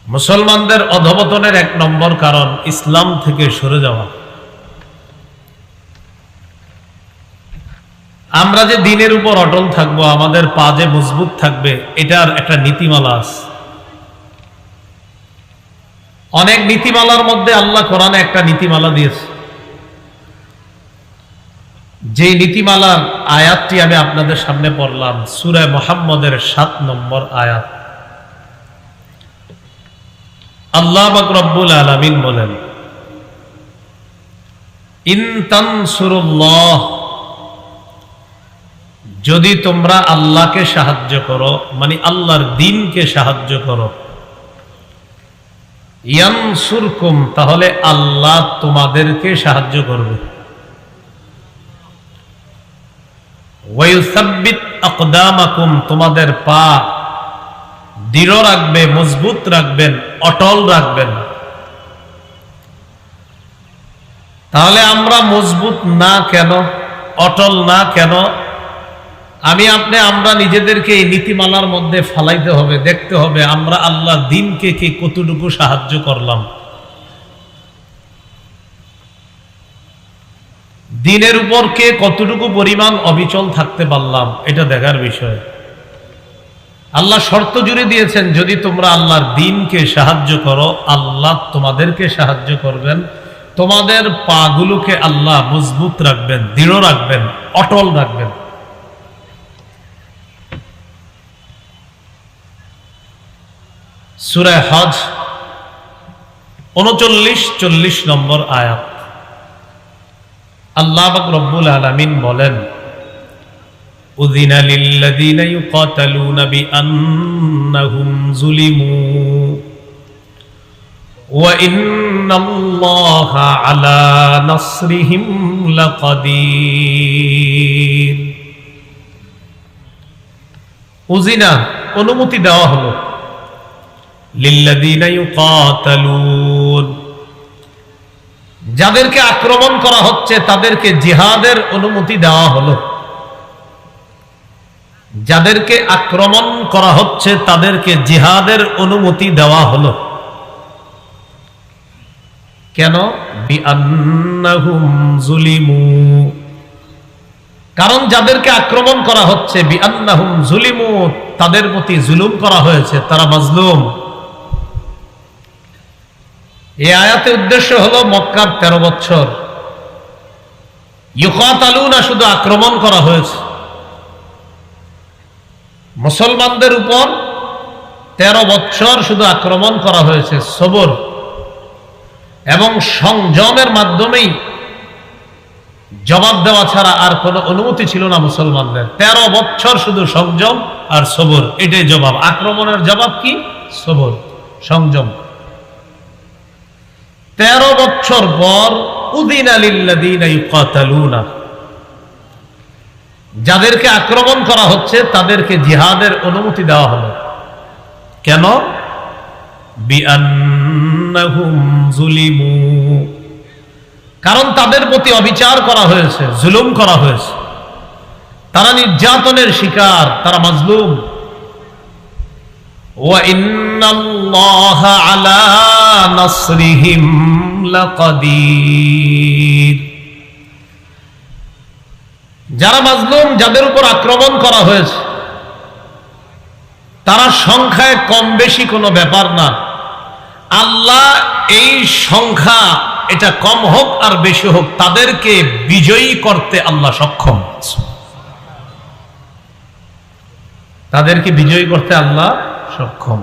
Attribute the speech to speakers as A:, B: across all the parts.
A: মুসলমানদের অধঃপতনের এক নম্বর কারণ ইসলাম থেকে সরে যাওয়া। আমরা যে দ্বীনের উপর অটল থাকবো, আমাদের পা যে মজবুত থাকবে, এটার একটা নীতিমালা আছে। অনেক নীতিমালার মধ্যে আল্লাহ কোরআনে একটা নীতিমালা দিয়েছে। যে নীতিমালার আয়াতটি আমি আপনাদের সামনে পড়লাম, সূরা মুহাম্মদের ৭ নম্বর আয়াত। আল্লাহ পাক রব্বুল আলামিন বলেন, ইন তানসুরুল্লাহ, যদি তোমরা আল্লাহকে সাহায্য করো, মানে আল্লাহর দ্বীনকে সাহায্য করো, ইয়ানসুরকুম, তাহলে আল্লাহ তোমাদেরকে সাহায্য করবে। ওয়ায়ুসাব্বিত আকদামাকুম, তোমাদের পা দৃঢ় রাখবে, মজবুত রাখবেন, অটল রাখবেন। তাহলে আমরা মজবুত না কেন, অটল না কেন? আমরা নিজেদেরকে এই নীতিমালার মধ্যে ফালাইতে হবে, দেখতে হবে আমরা আল্লাহর দ্বীনকে কে কতটুকু সাহায্য করলাম, দ্বীনের উপর কে কতটুকু পরিমাণ অবিচল থাকতে পারলাম, এটা দেখার বিষয়। আল্লাহ শর্ত জুড়ে দিয়েছেন, যদি তোমরা আল্লাহর দ্বীনকে সাহায্য করো, আল্লাহ তোমাদেরকে সাহায্য করবেন। তোমাদের পাগুলোকে আল্লাহ মজবুত রাখবেন, দৃঢ় রাখবেন, অটল রাখবেন। সূরা হজ ৩৯-৪০ নম্বর আয়াত। আল্লাহ পাক রব্বুল আলামিন বলেন, উযিনা লিল্লাযীনা ইউকাতালুনা বিআন্নাহুম যুলিমু ওয়া ইন্নাল্লাহা আলা নাসরিহিম লাকাদির। উযিনা, অনুমতি দেওয়া হলো, লিল্লাযীনা ইউকাতালুন, যাদেরকে আক্রমণ করা হচ্ছে তাদেরকে জিহাদের অনুমতি দেওয়া হলো। যাদেরকে আক্রমণ করা হচ্ছে তাদেরকে জিহাদের অনুমতি দেওয়া হলো। কেন? বিআন্নাহুম যুলিমু, কারণ যাদেরকে আক্রমণ করা হচ্ছে, বিআন্নাহুম যুলিমু, তাদের প্রতি জুলুম করা হয়েছে, তারা মাজলুম। এই আয়াতের উদ্দেশ্য হলো মক্কার ১৩ বছর ইউকাতালুনা, শুধু আক্রমণ করা হয়েছে মুসলমানদের উপর। ১৩ বছর শুধু আক্রমণ করা হয়েছে। সবর এবং সংযমের মাধ্যমেই জবাব দেওয়া ছাড়া আর কোনো অনুমতি ছিল না মুসলমানদের। ১৩ বছর শুধু সংযম আর সবর, এটাই জবাব। আক্রমণের জবাব কি? সবর, সংযম। ১৩ বছর পর উযিনা লিল্লাযীনা ইউকাতালুনা, যাদেরকে আক্রমণ করা হচ্ছে তাদেরকে জিহাদের অনুমতি দেওয়া হলো। কেন? বিআন্নাহুম যুলিমু, কারণ তাদের প্রতি অবিচার করা হয়েছে, জুলুম করা হয়েছে, তারা নির্যাতনের শিকার, তারা মাজলুম। ওয়া ইন্নাল্লাহা আলা নাসরিহিম লাকাদির, যারা মাজলুম, যাদের উপর আক্রমণ করা হয়েছে, তারা সংখ্যায় কম বেশি কোনো ব্যাপার না। আল্লাহ এই সংখ্যা, এটা কম হোক আর বেশি হোক, তাদেরকে বিজয়ী করতে আল্লাহ সক্ষম। তাদেরকে বিজয়ী করতে আল্লাহ সক্ষম।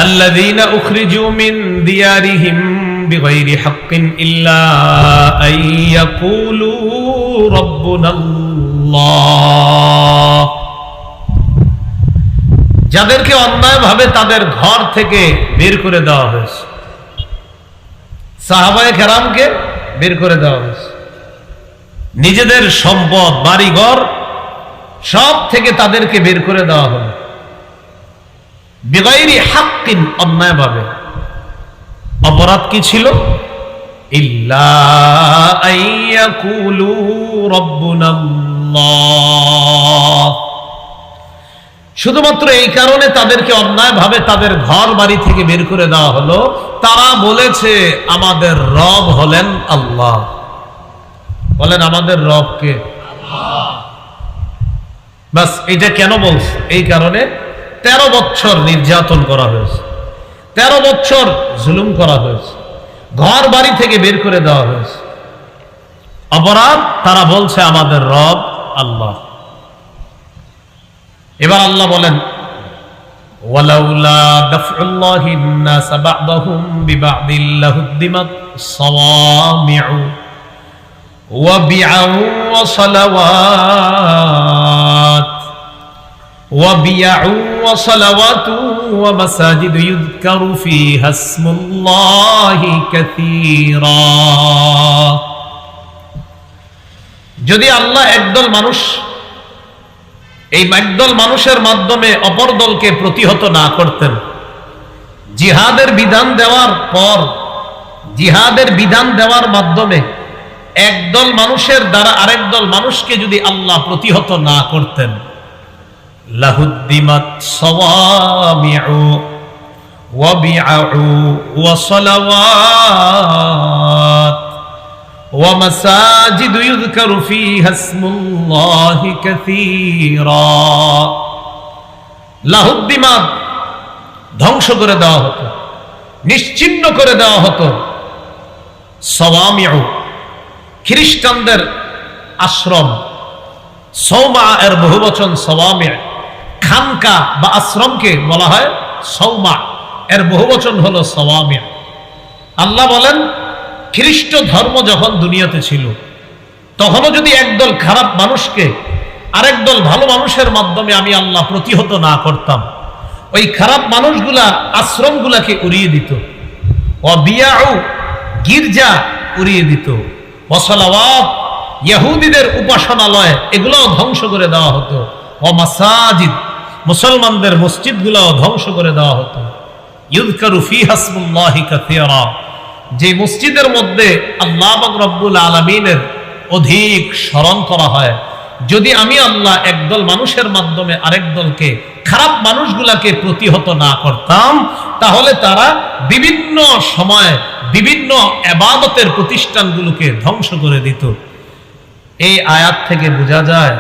A: আল্লাযীনা উখরিজু মিন দিয়ারিহিম বিগাইরি হাক্কিন ইল্লা আন ইয়াকুলু রাব্বুনাল্লাহ, যাদেরকে অন্যায়ভাবে তাদের ঘর থেকে বের করে দেওয়া হয়েছে। সাহাবায়ে কেরামকে বের করে দেওয়া হয়েছে, নিজেদের সম্পদ, বাড়িঘর সব থেকে তাদেরকে বের করে দেওয়া হলো। বিগাইরি হাক্কিন, অন্যায়ভাবে। অপরাধ কি ছিল? ইল্লা আন ইয়াকুলু রাব্বুনাল্লাহ, শুধুমাত্র এই কারণে তাদেরকে অন্যায়ভাবে তাদের ঘর বাড়ি থেকে বের করে দেওয়া হলো, তারা বলেছে আমাদের রব হলেন আল্লাহ। বলেন আমাদের রব কে? বাস এটা কেন বলছে? এই কারণে 13 বছর নির্যাতন করা হয়েছে, 13 বছর জুলুম করা হয়েছে, ঘর বাড়ি থেকে বের করে দেওয়া হয়েছে। অপরাধ, তারা বলছে আমাদের রব আল্লাহ। এবার আল্লাহ বলেন ওয়ালাউলা দাফউল্লাহিন নাস বা'দাহুম বিবা'দিল লাহুদ্দিমাত সাওয়ামি'ু ওয়া বি'আউ ওয়া সালাওয়াত ওয়া বি'আউ ওয়া সালাওয়াতু ওয়া মাসাজিদু ইউযকারু ফীহা ইসমুল্লাহি কাসীরা। যদি আল্লাহ একদল মানুষ, এই একদল মানুষের মাধ্যমে অপর দলকে প্রতিহত না করতেন, জিহাদের বিধান দেওয়ার পর, জিহাদের বিধান দেওয়ার মাধ্যমে একদল মানুষের দ্বারা আরেক দল মানুষকে যদি আল্লাহ প্রতিহত না করতেন, লাহুদ্দিমাত সাওয়ামি'ু ওয়া বি'আউ ওয়া সালাওয়াত ওয়া মাসাজিদু ইউযকারু ফীহা ইসমুল্লাহি কাসীরা। লাহুদ্দিমাত ধ্বংস করে দেওয়া হতো, নিশ্চিহ্ন করে দেওয়া হতো। সাওয়ামি'ু খ্রিস্টানদের আশ্রম, সৌমা এর বহুবচন সাওয়ামি', খানকা বা আশ্রমকে বলা হয় সৌমা, এর বহুবচন হলো সাওয়ামি'। আল্লাহ বলেন খ্রিস্ট ধর্ম যখন দুনিয়াতে ছিল, তখনও যদি একদল খারাপ মানুষকে আরেক দল ভালো মানুষের মাধ্যমে আমি আল্লাহ প্রতিহত না করতাম, ওই খারাপ মানুষগুলা আশ্রমগুলাকে উড়িয়ে দিত, ও বিয়াউ গির্জা উড়িয়ে দিত, ও সালাওয়াত ইহুদিদের উপাসনালয় এগুলোও ধ্বংস করে দেওয়া হতো, ও মাসাজিদ মুসলমানদের মসজিদগুলোও ধ্বংস করে দেওয়া হতো। ইউযকারু ফীহা ইসমুল্লাহি কাসীরা, যে মসজিদের মধ্যে আল্লাহ পাক রব্বুল আলামিনের অধিক স্মরণ করা হয়, যদি আমি আল্লাহ একদল মানুষের মাধ্যমে আরেক দলকে, খারাপ মানুষগুলাকে প্রতিহত না করতাম, তাহলে তারা বিভিন্ন সময় বিভিন্ন ইবাদতের প্রতিষ্ঠানগুলোকে ধ্বংস করে দিত। এই আয়াত থেকে বোঝা যায়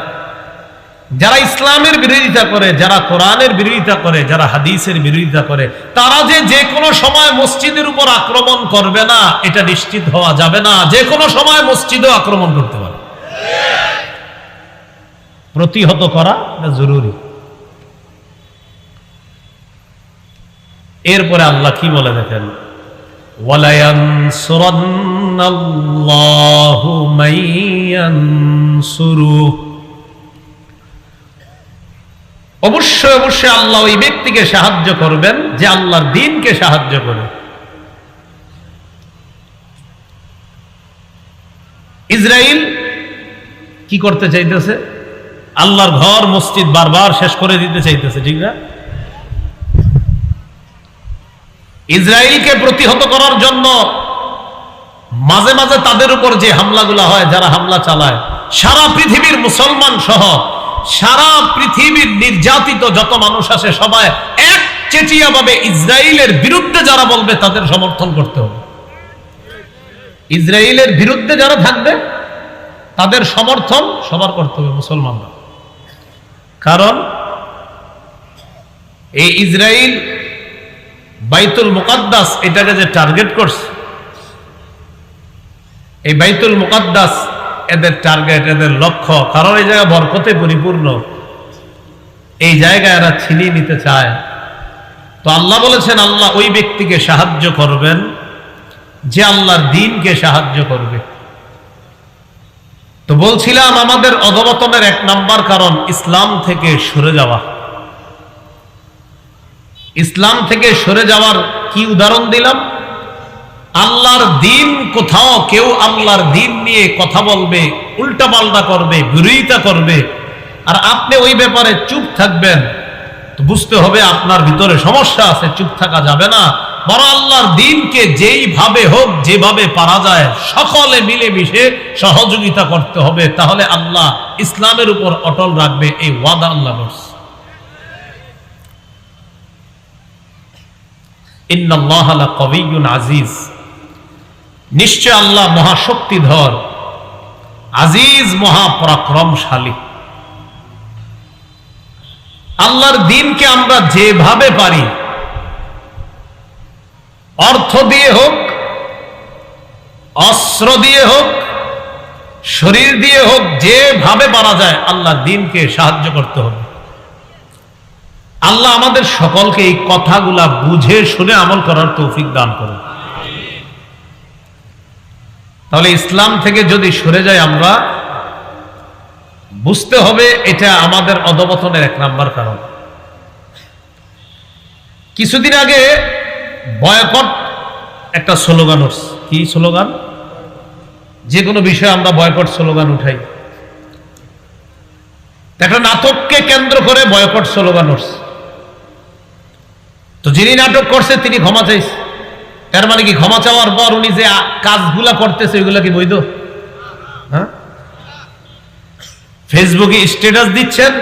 A: যারা ইসলামের বিরোধিতা করে, যারা কোরআনের বিরোধিতা করে, যারা হাদিসের বিরোধিতা করে, তারা যে কোনো সময় মসজিদের উপর আক্রমণ করবে না এটা নিশ্চিত হওয়া যাবে না। যে কোনো সময় মসজিদেও আক্রমণ করতে পারে। প্রতিহত করা জরুরি। এরপরে আল্লাহ কি বলে দেখেন, ওয়ালা ইয়ানসুরান্নাল্লাহু মাইয়ানসুরু, অবশ্যই অবশ্যই আল্লাহ ওই ব্যক্তিকে সাহায্য করবেন যে আল্লাহর দ্বীনকে সাহায্য করে। ইসরাইল কি করতে চাইতেছে? আল্লাহর ঘর মসজিদ বারবার শেষ করে দিতে চাইতেছে, ঠিক না? ইসরাইলকে প্রতিহত করার জন্য মাঝে মাঝে তাদের উপর যে হামলাগুলো হয়, যারা হামলা চালায়, সারা পৃথিবীর মুসলমান সহ সারা পৃথিবীর নির্যাতিত যত মানুষ আছে সবাই এক চেচিয়া ভাবে ইসরাইলের বিরুদ্ধে যারা বলবে তাদের সমর্থন করতে হবে। ইসরাইলের বিরুদ্ধে যারা থাকবে তাদের সমর্থন সবার করতে হবে মুসলমানরা। কারণ এই ইসরাইল বাইতুল মুকাদ্দাস এটাকে যে টার্গেট করছে, এই বাইতুল মুকাদ্দাস এদের টার্গেট, এদের লক্ষ্য। কারণ এই জায়গা বরকতে পরিপূর্ণ, এই জায়গায় এরা ছিনিয়ে নিতে চায়। তো আল্লাহ বলেছেন আল্লাহ ওই ব্যক্তিকে সাহায্য করবেন যে আল্লাহর দ্বীনকে সাহায্য করবে। তো বলছিলাম আমাদের অধঃপতনের 1 নাম্বার কারণ ইসলাম থেকে সরে যাওয়া। ইসলাম থেকে সরে যাওয়ার কি উদাহরণ দিলাম? আল্লাহর দ্বীন, কোথাও কেউ আল্লাহর দ্বীন নিয়ে কথা বলবে, উল্টাপাল্টা করবে, বিরোধিতা করবে, আর আপনি ওই ব্যাপারে চুপ থাকবেন, তো বুঝতে হবে আপনার ভিতরে সমস্যা আছে। চুপ থাকা যাবে না, বরং আল্লাহর দ্বীনকে যেইভাবে হোক, যেভাবে পারা যায় সকলে মিলেমিশে সহযোগিতা করতে হবে। তাহলে আল্লাহ ইসলামের উপর অটল রাখবে, এই ওয়াদা আল্লাহ করছে। ইন্নাল্লাহা লাকাবিয়্যুন আজিজ, নিশ্চয় আল্লাহ মহাশক্তিধর, আজিজ মহাপরাক্রমশালী। আল্লাহর দ্বীনকে আমরা যেভাবে পারি, অর্থ দিয়ে হোক, অস্ত্র দিয়ে হোক, শরীর দিয়ে হোক, যেভাবে পারা যায় আল্লাহর দ্বীনকে সাহায্য করতে হবে। আল্লাহ আমাদের সকলকে এই কথাগুলা বুঝে শুনে আমল করার তৌফিক দান করুন। তাহলে ইসলাম থেকে যদি সরে যায় আমরা, বুঝতে হবে এটা আমাদের অধঃপতনের এক নাম্বার কারণ। কিছুদিন আগে বয়কট একটা স্লোগান উঠছে। কি স্লোগান? যে কোনো বিষয়ে আমরা বয়কট স্লোগান উঠাই। একটা নাটককে কেন্দ্র করে বয়কট স্লোগান উঠছে। তো যিনি নাটক করছে তিনি ক্ষমা চাইছে। তার মানে কি ক্ষমা চাওয়ার পর উনি যে কাজগুলা করতেছে ওইগুলা কি বৈধ? হ্যাঁ, ফেসবুকে স্ট্যাটাস দিচ্ছেন,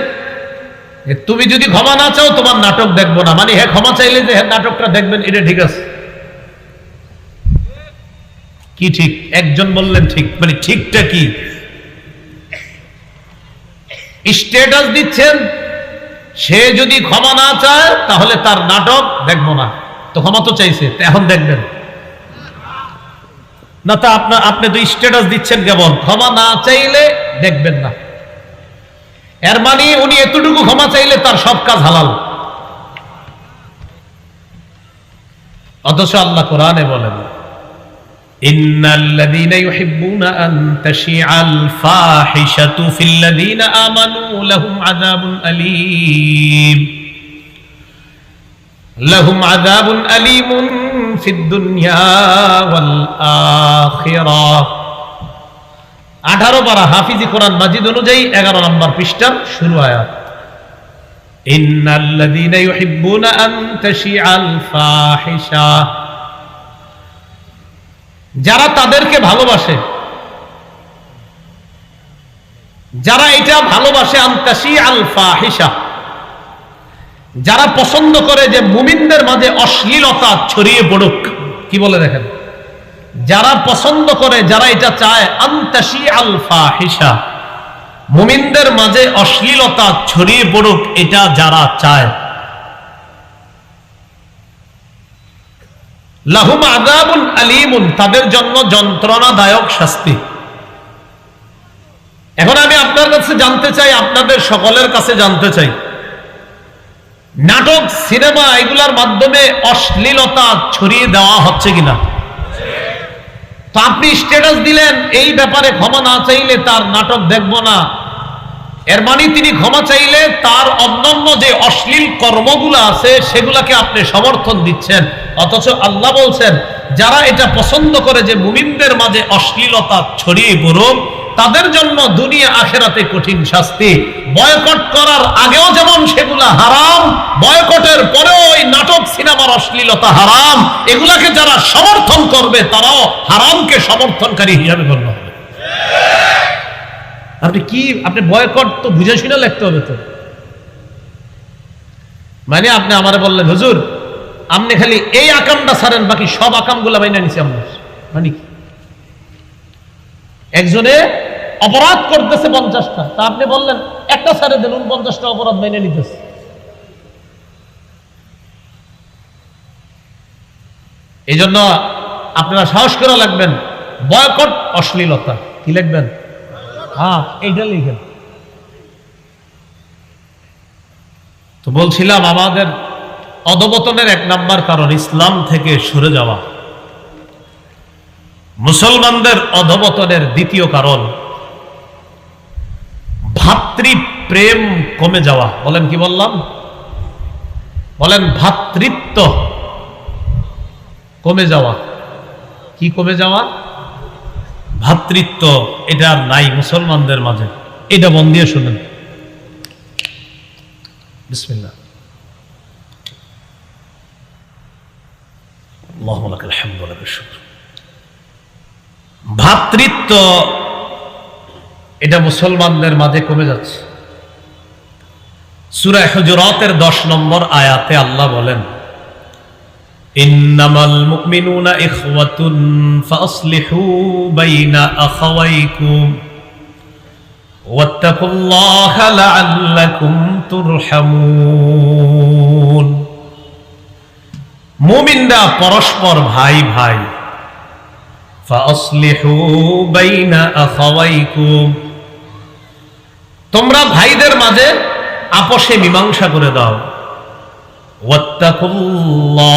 A: তুমি যদি ক্ষমা না চাও তোমার নাটক দেখবো না, মানে হ্যাঁ ক্ষমা চাইলে যে হ্যাঁ নাটকটা দেখবেন, এটা ঠিক আছে? কি ঠিক? একজন বললেন ঠিক, মানে ঠিকটা কি? স্ট্যাটাস দিচ্ছেন, সে যদি ক্ষমা না চায় তাহলে তার নাটক দেখবো না। তো ক্ষমা তো চাইছে, এখন দেখবেন না? তা আপনি তো স্ট্যাটাস দিচ্ছেন কেবল, ক্ষমা না চাইলে দেখবেন না। এর মানে উনি এতটুকু ক্ষমা চাইলে তার সব কাজ হালাল। অথচ আল্লাহ কোরআনে বলেন, ইন্নাল্লাযীনা ইউহিব্বুনা আন তাশিআল ফাহিশাতু ফিল্লাযীনা আমানু লাহুম আযাবুন আলীম, লাহুম আযাবুন আলীমুন ফিদ দুনিয়া ওয়াল আখিরাহ। 18 পারা হাফিজি কোরআন মাজিদ অনুযায়ী 11 নম্বর পৃষ্ঠার শুরু আয়াত। ইন্নাল্লাযীনা ইউহিব্বুনা আন তাশিআল ফাহিশা, যারা তাদেরকে ভালোবাসে, যারা এটা ভালোবাসে, আন তাশিআল ফাহিশা, যারা পছন্দ করে যে মুমিনদের মাঝে অশ্লীলতা ছড়িয়ে পড়ুক। কি বলে দেখেন, যারা পছন্দ করে, যারা এটা চায়, আন তাশিআল ফাহিশা, মুমিনদের মাঝে অশ্লীলতা ছড়িয়ে পড়ুক, এটা যারা চায়, লাহুম আযাবুন আলীমুন, তাদের জন্য যন্ত্রণাদায়ক শাস্তি। এখন আমি আপনার কাছে জানতে চাই, আপনাদের সকলের কাছে জানতে চাই, নাটক, সিনেমা এগুলার মাধ্যমে অশ্লীলতা ছড়িয়ে দেওয়া হচ্ছে কিনা? তো আপনি স্ট্যাটাস দিলেন, এই ব্যাপারে ক্ষমা না চাইলে তার নাটক দেখবো না। এর মানে তিনি ক্ষমা চাইলে তার অন্যান্য যে অশ্লীল কর্মগুলো আছে সেগুলাকে আপনি সমর্থন দিচ্ছেন। অথচ আল্লাহ বলছেন, যারা এটা পছন্দ করে যে মুমিনদের মাঝে অশ্লীলতা ছড়িয়ে পড়ুক, তাদের জন্য দুনিয়া আখেরাতে কঠিন শাস্তি। বয়কট করার আগেও যেমন সেগুলা হারাম, বয়কটের পরেও ওই নাটক, সিনেমার অশ্লীলতা হারাম। এগুলাকে যারা সমর্থন করবে তারাও হারামকে সমর্থনকারী হিসাবে গণ্য হবে। আপনি বয়কট তো বুঝে শুনে লিখতে হবে তো। মানে আপনি আমারে বললেন, হুজুর আপনি খালি এই আকামটা ছাড়েন, বাকি সব আকামগুলা মাইনা নিছি আমরা। মানে একজনে অপরাধ করতেছে 50টা, তা আপনি বললেন একটা ছাড়ে দেন, 49টা অপরাধ মাইনে নিতেছে। এই জন্য আপনারা সাহস করে লাগবেন, বয়কট অশ্লীলতা। কি লিখবেন? হ্যাঁ, এইটা লিখেন। তো বলছিলাম, আমাদের অধঃপতনের 1 নাম্বার কারণ ইসলাম থেকে সরে যাওয়া। মুসলমানদের অধঃপতনের 2য় কারণ ভাতৃপ্রেম কমে যাওয়া। বলেন, কি বললাম? বলেন, ভ্রাতৃত্ব কমে যাওয়া। কি কমে যাওয়া? ভ্রাতৃত্ব, এটা আর নাই মুসলমানদের মাঝে। এটা মন দিয়ে শুনেন। বিসমিল্লাহ। আল্লাহুম্মা লাকাল হামদু ওয়া লাকাশ শুকর। ভ্রাতৃত্ব এটা মুসলমানদের মাঝে কমে যাচ্ছে। সূরা হুজুরাতের 10 নম্বর আয়াতে আল্লাহ বলেন, ইন্নামাল মুমিনুনা ইখওয়াতুন ফাসলিহু বাইনা আখাওয়াইকুম ওয়াত্তাকুল্লাহা লাআল্লাকুম তুরহামুন। মুমিনরা পরস্পর ভাই ভাই। ফাসলিহু বাইনা আখাওয়াইকুম, তোমরা ভাইদের মাঝে আপোষে মীমাংসা করে দাও। ওয়াত্তাকুল্লাহ,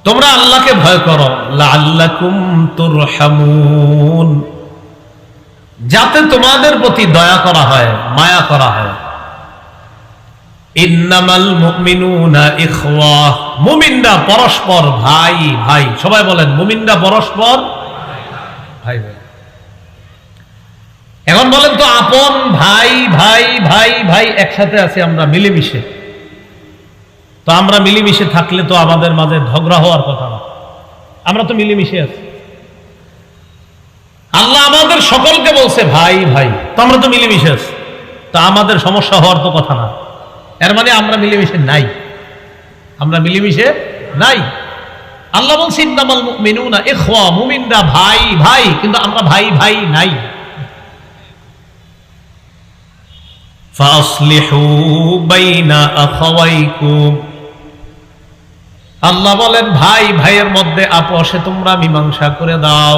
A: তোমরা আল্লাহকে ভয় করো। লাআল্লাকুম তুরহামুন, যাতে তোমাদের প্রতি দয়া করা হয়, মায়া করা হয়। ইন্নামাল মুমিনুনা ইখওয়া, মুমিনরা পরস্পর ভাই ভাই। সবাই বলেন, মুমিনরা পরস্পর ভাই ভাই। এখন বলেন তো, আপন ভাই ভাই ভাই ভাই একসাথে আছি আমরা মিলেমিশে, তো আমরা মিলেমিশে থাকলে তো আমাদের মাঝে ঝগড়া হওয়ার কথা না। আমরা তো মিলেমিশে আছি। আল্লাহ আমাদের সকলকে বলছে ভাই ভাই, তো আমরা তো মিলেমিশে আছি, তো আমাদের সমস্যা হওয়ার তো কথা না। এর মানে আমরা মিলেমিশে নাই, আমরা মিলেমিশে নাই। আল্লাহ বলছে ইন্নামাল মুমিনুনা ইখওয়া, মুমিনরা ভাই ভাই, কিন্তু আমরা ভাই ভাই নাই। ফাসলিহু বাইনা আখাওয়াইকুম, আল্লাহ বলেন ভাই ভাইয়ের মধ্যে আপোষে তোমরা মীমাংসা করে দাও।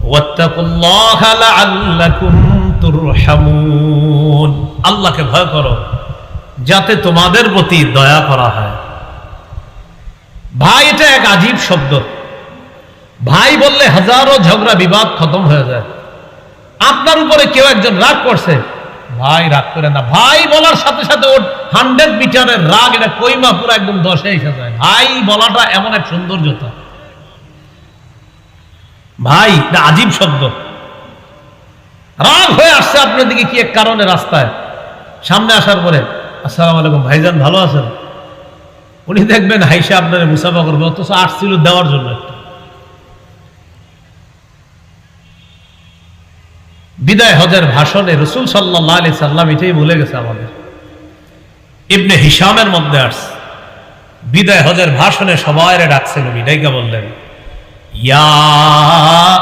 A: ওয়াত্তাকুল্লাহা লাআল্লাকুম তুরহামুন, আল্লাহকে ভয় করো যাতে তোমাদের প্রতি দয়া করা হয়। ভাই, এটা এক আজীব শব্দ। ভাই বললে হাজারো ঝগড়া বিবাদ খতম হয়ে যায়। আপনার উপরে কেউ একজন রাগ করছে, ভাই রাগ করে না, ভাই বলার সাথে সাথে ওর 100 মিটারের রাগ, এটা কইমা পুরো একদম 10-এ এসে যায়। ভাই বলাটা এমন এক সৌন্দর্যতা। ভাই, এটা আজীব শব্দ। রাগ হয়ে আসছে আপনার দিকে কি এক কারণে, রাস্তায় সামনে আসার পরে আসসালামু আলাইকুম ভাইজান, ভালো আছেন? উনি দেখবেন হাইসা আপনার মুসাফা করবে, অথচ আসছিল দেওয়ার জন্য। বিদায় হজের ভাষণে রাসূল সাল্লাল্লাহু আলাইহি সাল্লাম এটাই বলে গেছে আমাদের। ইবনে হিশামের মধ্যে আসছে, বিদায় হজের ভাষণে সবাইরে ডাকছেন, নবী ডাইকা বললেন, ইয়া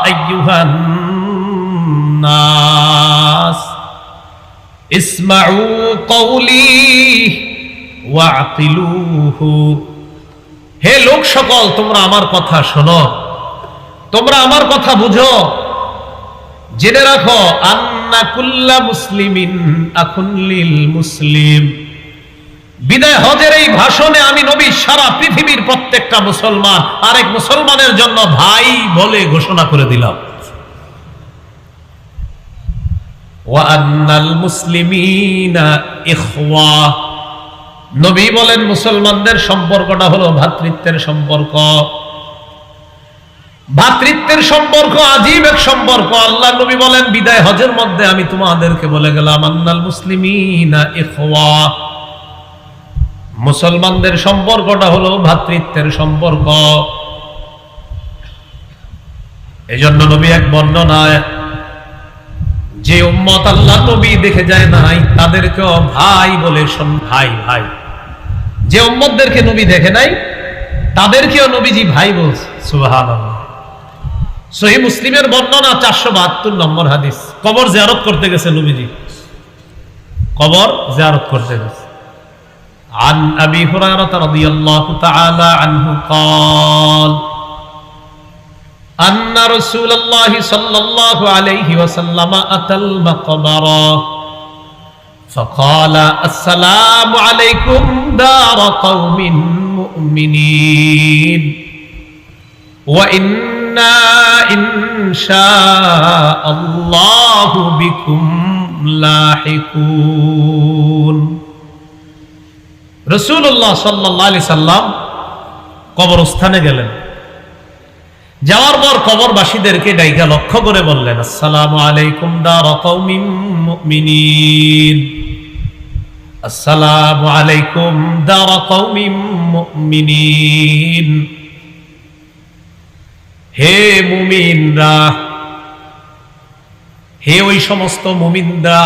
A: আইয়ুহান নাস ইসমাউ কওলি ওয়াআকিলুহু, হে লোক সকল, তোমরা আমার কথা শোনো, তোমরা আমার কথা বুঝো, জেনে রাখো, আন্না কুল্লা মুসলিমিন আখুন লিল মুসলিম। বিদায় হজের এই ভাষণে আমি নবী সারা পৃথিবীর প্রত্যেকটা মুসলমান আরেক মুসলমানের জন্য ভাই বলে ঘোষণা করে দিলাম। ওয়া আন্নাল মুসলিমিনা ইখওয়া, নবী বলেন মুসলমানদের সম্পর্কটা হলো ভ্রাতৃত্বের সম্পর্ক। ভ্রাতৃত্বের সম্পর্ক আজীব এক সম্পর্ক। আল্লাহ নবী বলেন বিদায় হজের মধ্যে আমি তোমাদেরকে বলে গেলাম, আন্নাল মুসলিমিনা ইখওয়া, মুসলমানদের সম্পর্কটা হলো ভ্রাতৃত্বের সম্পর্ক। এজন্য নবী এক বর্ণনায়, যে উম্মত আল্লাহ নবী দেখে যায় নাই তাদেরকেও ভাই বলে শোন, ভাই ভাই। যে উম্মতদেরকে নবী দেখে নাই তাদেরকেও নবীজি ভাই বলছে। সুবহানাল্লাহ। সহিহ মুসলিমের বর্ণনা 472 নম্বর হাদিস। কবর জিয়ারত করতে গেছে নবীজি, কবর জিয়ারত করতে গেছে। عن أبي هريرة رضي الله تعالى عنه قال أن رسول الله صلى الله عليه وسلم أتى المقبرة فقال السلام عليكم دار قوم مؤمنين وإنا إن شاء الله بكم لاحقون। রাসূলুল্লাহ সাল্লাল্লাহু আলাইহি সাল্লাম কবরস্থানে গেলেন। যাওয়ার পর কবরবাসীদেরকে ডাইকা লক্ষ্য করে বললেন, আসসালামু আলাইকুম দার কওমিন মুমিনিন, আসসালামু আলাইকুম দার কওমিন মুমিনিন। হে মুমিনরা, হে ওই সমস্ত মুমিনরা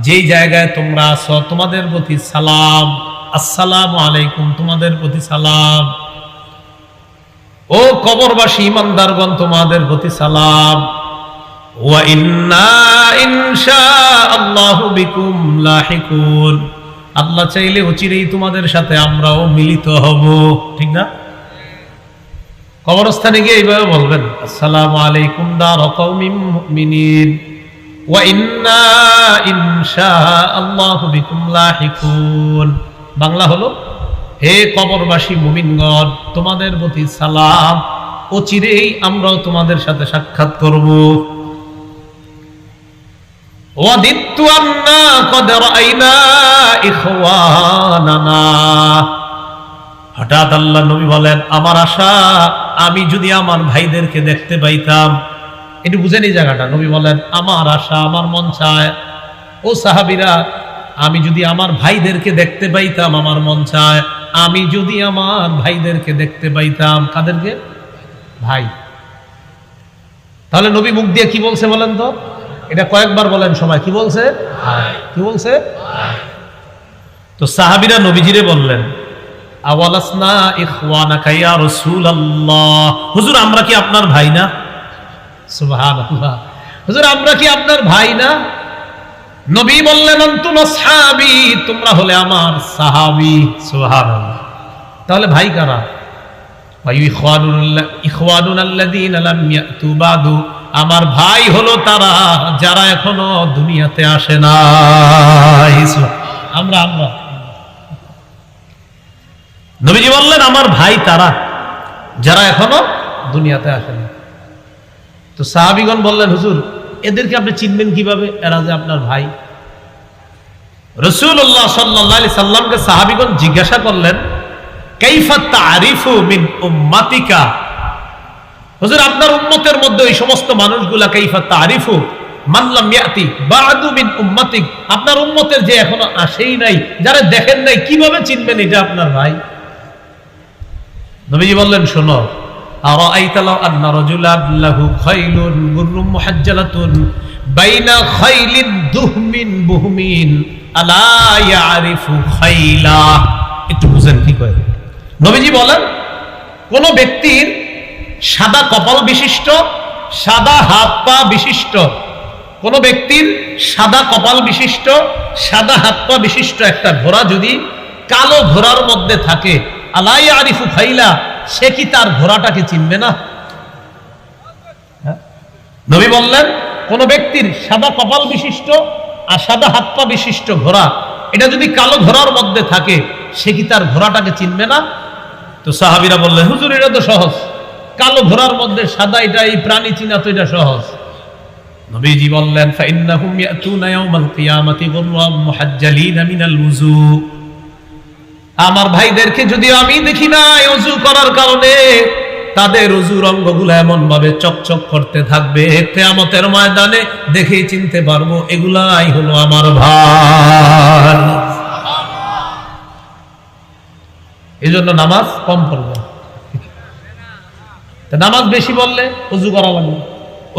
A: যেই জায়গায় তোমরা আছো, তোমাদের প্রতি সালাম। আসসালামু আলাইকুম, তোমাদের প্রতি সালাম। ও কবরবাসী ইমানদারগণ, তোমাদের প্রতি সালাম। ওয়া ইন্না ইনশাআল্লাহু বিকুম লাহিকুন, আল্লাহ চাইলে অচিরেই তোমাদের সাথে আমরাও মিলিত হব। ঠিক না? কবরস্থানে গিয়ে এইভাবে বলবেন, আসসালামু আলাইকুম দার কওমিন মুমিনিন ওয়া ইন্না ইনশাআল্লাহু বিকুম লাহিকুন। বাংলা হলো, হে কবরবাসী মুমিনগণ, তোমাদের প্রতি সালাম, অচিরেই আমরাও তোমাদের সাথে সাক্ষাৎ করব। ওয়াদিতু আন্না ক্বাদ রাআইনা ইখওয়ানানা। হঠাৎ আল্লাহ নবী বলেন, আমার আশা আমি যদি আমার ভাইদেরকে দেখতে পাইতাম। একটু বুঝেন এই জায়গাটা। নবী বলেন, আমার আশা, আমার মন চায়, ও সাহাবীরা, আমি যদি আমার ভাইদেরকে দেখতে পাইতাম, আমার মন চায় আমি যদি আমার ভাইদেরকে দেখতে পাইতাম। কাদেরকে? ভাই। তাহলে নবী মুখ দিয়ে কি বলছে বলেন তো? এটা কয়েকবার বলেন সবাই, কি বলছে? কি বলছে? তো সাহাবীরা নবীজিরে বললেন, আওয়ালাসনা ইখওয়ানাকা ইয়া রাসূলুল্লাহ, হুজুর আমরা কি আপনার ভাই না? সুবহানাল্লাহ, হুজুর আমরা কি আপনার ভাই না? নবী বললেন, আনতুম আসহাবী, তোমরা হলে আমার সাহাবী। সুবহানাল্লাহ। তাহলে ভাই কারা? ইখওয়ানুনাল্লাযীনা লাম ইয়াতু বাদু, আমার ভাই হলো তারা যারা এখনো দুনিয়াতে আসে নাই। আমরা নবীজি বললেন, আমার ভাই তারা যারা এখনো দুনিয়াতে আসে না। তো সাহাবীগণ বললেন, হুজুর এদেরকে আপনি চিনবেন কিভাবে, এরা যে আপনার ভাই? রাসূলুল্লাহ সাল্লাল্লাহু আলাইহি সাল্লামকে সাহাবীগণ জিজ্ঞাসা করলেন, কাইফা তা'রিফু মিন উম্মাতিকা, হুজুর আপনার উম্মতের মধ্যে ওই সমস্ত মানুষগুলা, কাইফা তা'রিফু মান লাম ইয়াতি বা'দু মিন উম্মাতিক, আপনার উম্মতের যে এখনো আসেই নাই, যারা দেখেন নাই, কিভাবে চিনবেন এটা আপনার ভাই? নবীজি বললেন, শোনো, আরাআইতা লাউ আন্না রাজুলান লাহু খাইলুন গুররুম মুহাজ্জালাতুন বাইনা খাইলিন দুহমিন বুহমিন আলা ইয়ারিফু খাইলা। একটু বুঝেন কি কয়। নবীজি বলেন, কোন ব্যক্তির সাদা কপাল বিশিষ্ট, সাদা হাত পা বিশিষ্ট, কোন ব্যক্তির সাদা কপাল বিশিষ্ট, সাদা হাত পা বিশিষ্ট একটা ঘোড়া যদি কালো ঘোড়ার মধ্যে থাকে, আলা ইয়ারিফু খাইলা, সে কি তার ঘোড়াটাকে চিনবে না? নবী বললেন, কোন ব্যক্তির সাদা কপাল বিশিষ্ট আর সাদা হাত পা বিশিষ্ট ঘোড়া, এটা যদি কালো ঘোড়ার মধ্যে থাকে, সে কি তার ঘোড়াটাকে চিনবে না? তো সাহাবীরা বললেন, হুজুর এটা তো সহজ, কালো ঘোড়ার মধ্যে সাদা, এটা এই প্রাণী চিনা তো এটা সহজ। নবীজি বললেন, ফাইন্নাহুম ইয়াতুনা ইয়াউমাল কিয়ামাতি গুররাম মুহাজ্জালিনা মিনাল ওযু, আমার ভাইদেরকে যদি আমি দেখি না ওযু করার কারণে, তাদের ওযুর অঙ্গগুলো এমন ভাবে চকচক করতে থাকবে, কিয়ামতের ময়দানে দেখেই চিনতে পারবো এগুলাই হলো আমার ভাই। এজন্য নামাজ কম পড়বে, নামাজ বেশি বললে ওযু করা লাগবে,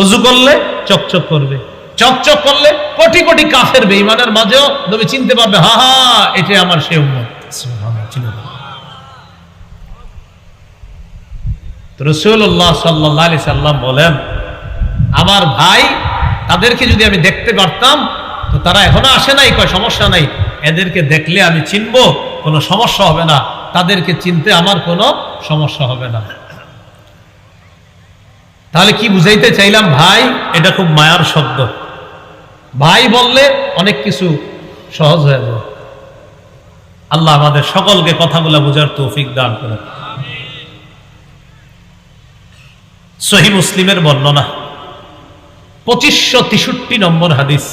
A: ওযু করলে চকচক করবে, চকচক করলে কোটি কোটি কাফের বেঈমানের মাঝেও নবী চিনতে পারবে, হা হা এটা আমার সে উম্মত। রাসূলুল্লাহ সাল্লাল্লাহু আলাইহি সাল্লাম বলেন, আমার ভাই তাদেরকে যদি আমি দেখতে পারতাম, তো তারা এখনো আসে নাই, কয় সমস্যা নাই, এদেরকে দেখলে আমি চিনবো, কোনো সমস্যা হবে না, তাদেরকে চিনতে আমার কোনো সমস্যা হবে না। তাহলে কি বুঝাইতে চাইলাম? ভাই এটা খুব মায়ার শব্দ। ভাই বললে অনেক কিছু সহজ হয়ে যাবে। আল্লাহ আমাদের সকলকে কথাগুলো বোঝার তৌফিক দান করেন। সহিহ মুসলিমের বর্ণনা 2563 নম্বর হাদিস।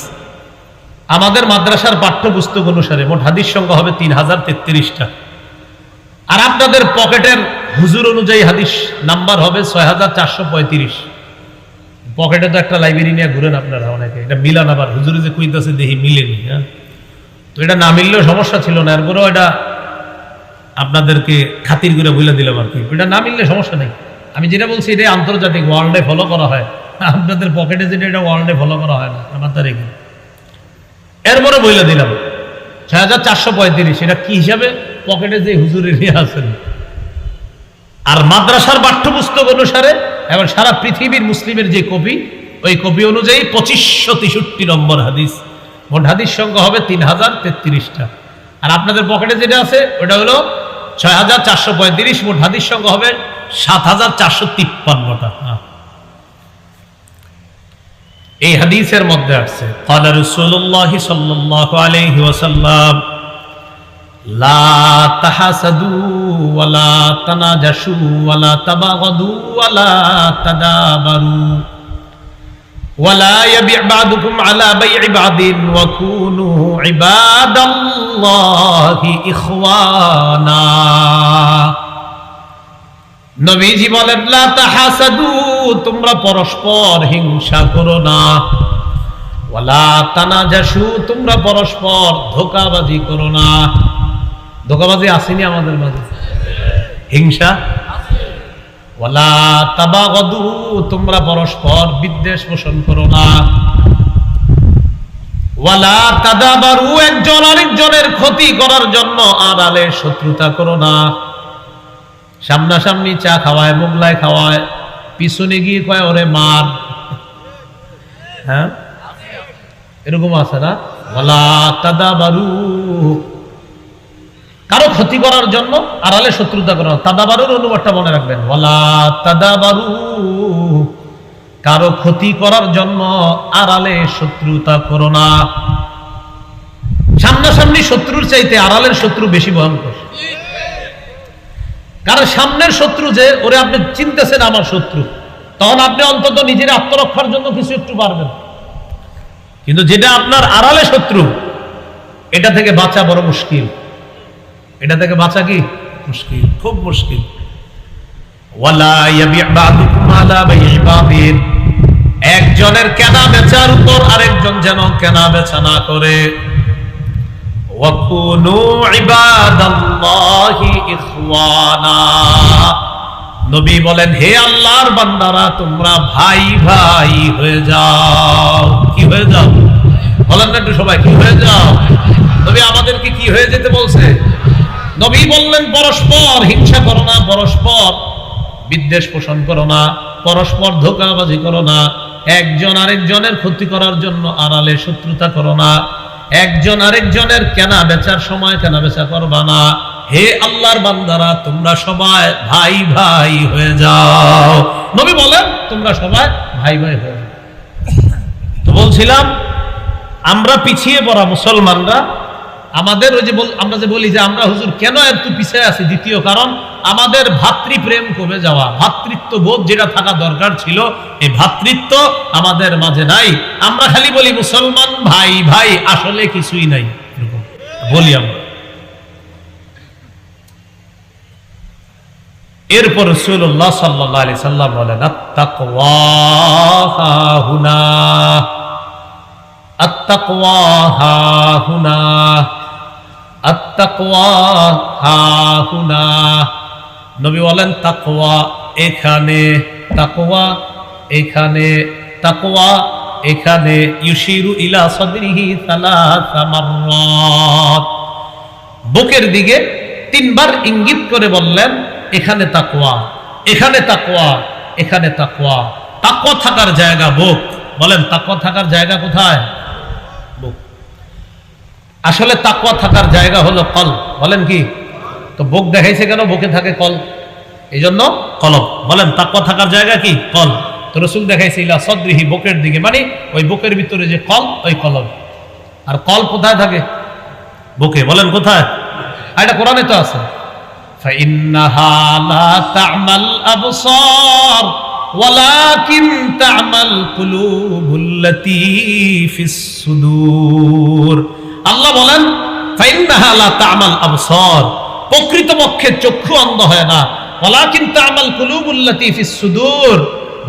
A: আমাদের মাদ্রাসার পাঠ্যপুস্তক অনুসারে মোট হাদিস সংখ্যা হবে 3033টা, আর আপনাদের পকেটের হুজুর অনুযায়ী হাদিস নাম্বার হবে 6435। পকেটে তো একটা লাইব্রেরি নিয়ে ঘুরেন আপনারা অনেকে, এটা মিলান, আবার হুজুরে যে কইতাছে দেখি মিলেনি। হ্যাঁ, তো এটা না মিললেও সমস্যা ছিল না, এরপরেও এটা আপনাদেরকে খাতির করে বলে দিলাম আর কি। এটা না মিললে সমস্যা নেই, আমি যেটা বলছি এটাই আন্তর্জাতিক ওয়ার্ল্ডে ফলো করা হয়, আপনাদের পকেটে যেটা এটা ওয়ার্ল্ডে ফলো করা হয় না, আমার তার এরপরে বলে দিলাম 6435। এটা কি হিসাবে? পকেটে যে হুজুরে নিয়ে আসেন। আর মাদ্রাসার পাঠ্যপুস্তক অনুসারে এবং সারা পৃথিবীর মুসলিমের যে কপি, ওই কপি অনুযায়ী 2563 নম্বর হাদিস, মোট হাদিস সংখ্যা হবে 3033টা। আর আপনাদের পকেটে যেটা আছে ওটা হলো 6435, মোট হাদিস সংখ্যা হবে 7453টা। এই হাদিসের মধ্যে আছে ক্বালা রাসূলুল্লাহ সাল্লাল্লাহু আলাইহি ওয়াসাল্লাম লা তাহাসাদু ওয়ালা তানাজাশু ওয়ালা তাবাগাদু ওয়ালা তাদাবারু ওয়ালা ইয়াবি' বা'দুকুম আলা বাই'i বা'দিন ওয়া কুনু ইবাদাল্লাহি ইখওয়ানা। নবীজি বলেন লা তাহাসাদু, তোমরা পরস্পর হিংসা করো না, ওয়ালা তানাজাশু, তোমরা পরস্পর ধোঁকাবাজি করো না। ধোঁকাবাজি আসেনি আমাদের মাঝে? হিংসা। ওয়ালা তাবাগাদু, তোমরা পরস্পর বিদ্বেষ পোষণ করো না। ওয়ালা তাদাবারু, একজন আরেকজনের ক্ষতি করার জন্য আড়ালে শত্রুতা করো না। সামনাসামনি চা খাওয়ায়, মোগলাই খাওয়ায়, পিছনে গিয়ে কয় ওরে মার। হ্যাঁ, এরকম আছে না? ওয়ালা তাদাবারু, কারো ক্ষতি করার জন্য আড়ালে শত্রুতা করো না। তাদাবারুর অনুবাদটা মনে রাখবেন, ওয়ালা তাদাবারু, কারো ক্ষতি করার জন্য আড়ালে শত্রুতা করো না। সামনাসামনি শত্রুর চাইতে আড়ালের শত্রু বেশি ভয়ঙ্কর। কারণ সামনের শত্রু যে ওরে আপনি চিনতেছেন আমার শত্রু, তখন আপনি অন্তত নিজের আত্মরক্ষার জন্য কিছু একটু পারবেন। কিন্তু যেটা আপনার আড়ালে শত্রু, এটা থেকে বাঁচা বড় মুশকিল। এটা থেকে বাঁচা কি মুশকিল, খুব মুশকিল। ওয়ালা ইয়াবি' বা'দুকুম আলা বাই'i বা'দিন, একজনের কেনা বেচার উপর আরেকজন যেন কেনা বেচা না করে। ওয়া কুনু ইবাদাল্লাহি ইখওয়ানা, নবী বলেন হে আল্লাহর বান্দারা, তোমরা ভাই ভাই হয়ে যাও। কি হয়ে যাও বলেন না একটু সবাই, কি হয়ে যাও? নবী আমাদেরকে কি হয়ে যেতে বলছে? নবী বললেন পরস্পর হিংসা করো না, পরস্পর বিদ্বেষ পোষণ করো না, পরস্পর ধোঁকাবাজি করো না, একজন আরেকজনের ক্ষতি করার জন্য আড়ালে শত্রুতা করো না, একজন আরেকজনের কেনা বেচার সময় কেনা বেচা করবা না। হে আল্লাহর বান্দারা, তোমরা সবাই ভাই ভাই হয়ে যাও। নবী বলেন তোমরা সবাই ভাই ভাই হয়ে যাও। তো বলছিলাম আমরা পিছিয়ে পড়া মুসলমানরা, আমাদের ওই যে আমরা যে বলি যে আমরা হুজুর কেন একটু পিছিয়ে আছি, দ্বিতীয় কারণ আমাদের ভাতৃপ্রেম কমে যাওয়া। ভাতৃত্ব বোধ যেটা থাকা দরকার ছিল, এই ভাতৃত্ব আমাদের মাঝে নাই। আমরা খালি বলি মুসলমান ভাই ভাই, আসলে কিছুই নাই বলি আমরা। এরপর রাসূলুল্লাহ সাল্লাল্লাহু আলাইহি সাল্লাম বলেন আত-তাকওয়া হাহুনা, আত-তাকওয়া হাহুনা, আত-তাকওয়া হাহুনা। নবী বলেন তাকওয়া এখানে, তাকওয়া এখানে, তাকওয়া এখানে। ইউশিরু ইলা সাদরিহি সালাসা মাররাত, বুকের দিকে 3 বার ইঙ্গিত করে বললেন এখানে তাকওয়া, এখানে তাকওয়া, এখানে তাকওয়া। তাকওয়া থাকার জায়গা বুক। বলেন তাকওয়া থাকার জায়গা কোথায়? বুক। আসলে তাকওয়া থাকার জায়গা হলো কলব। বলেন কি? তো বুক দেখাইছে কেন? বুকে থাকে কলব, এই জন্য কলব। বলেন তাকওয়া থাকার জায়গা কি? কলব। তো রাসূল দেখাইছে ইলা সাদরিহি, বুকের দিকে, মানে ওই বুকের ভিতরে যে কলব, ওই কলব। আর কলব কোথায় থাকে? বুকে। বলেন কোথায়? এটা কোরআনে তো আছে, فإنها لا تعمى الأبصار ولكن تعمى القلوب التي في الصدور। আল্লাহ বলেন فإنها لا تعمى الأبصار, প্রকৃতপক্ষে চক্ষু অন্ধ হয় না, ولكن تعمى القلوب التي في الصدور,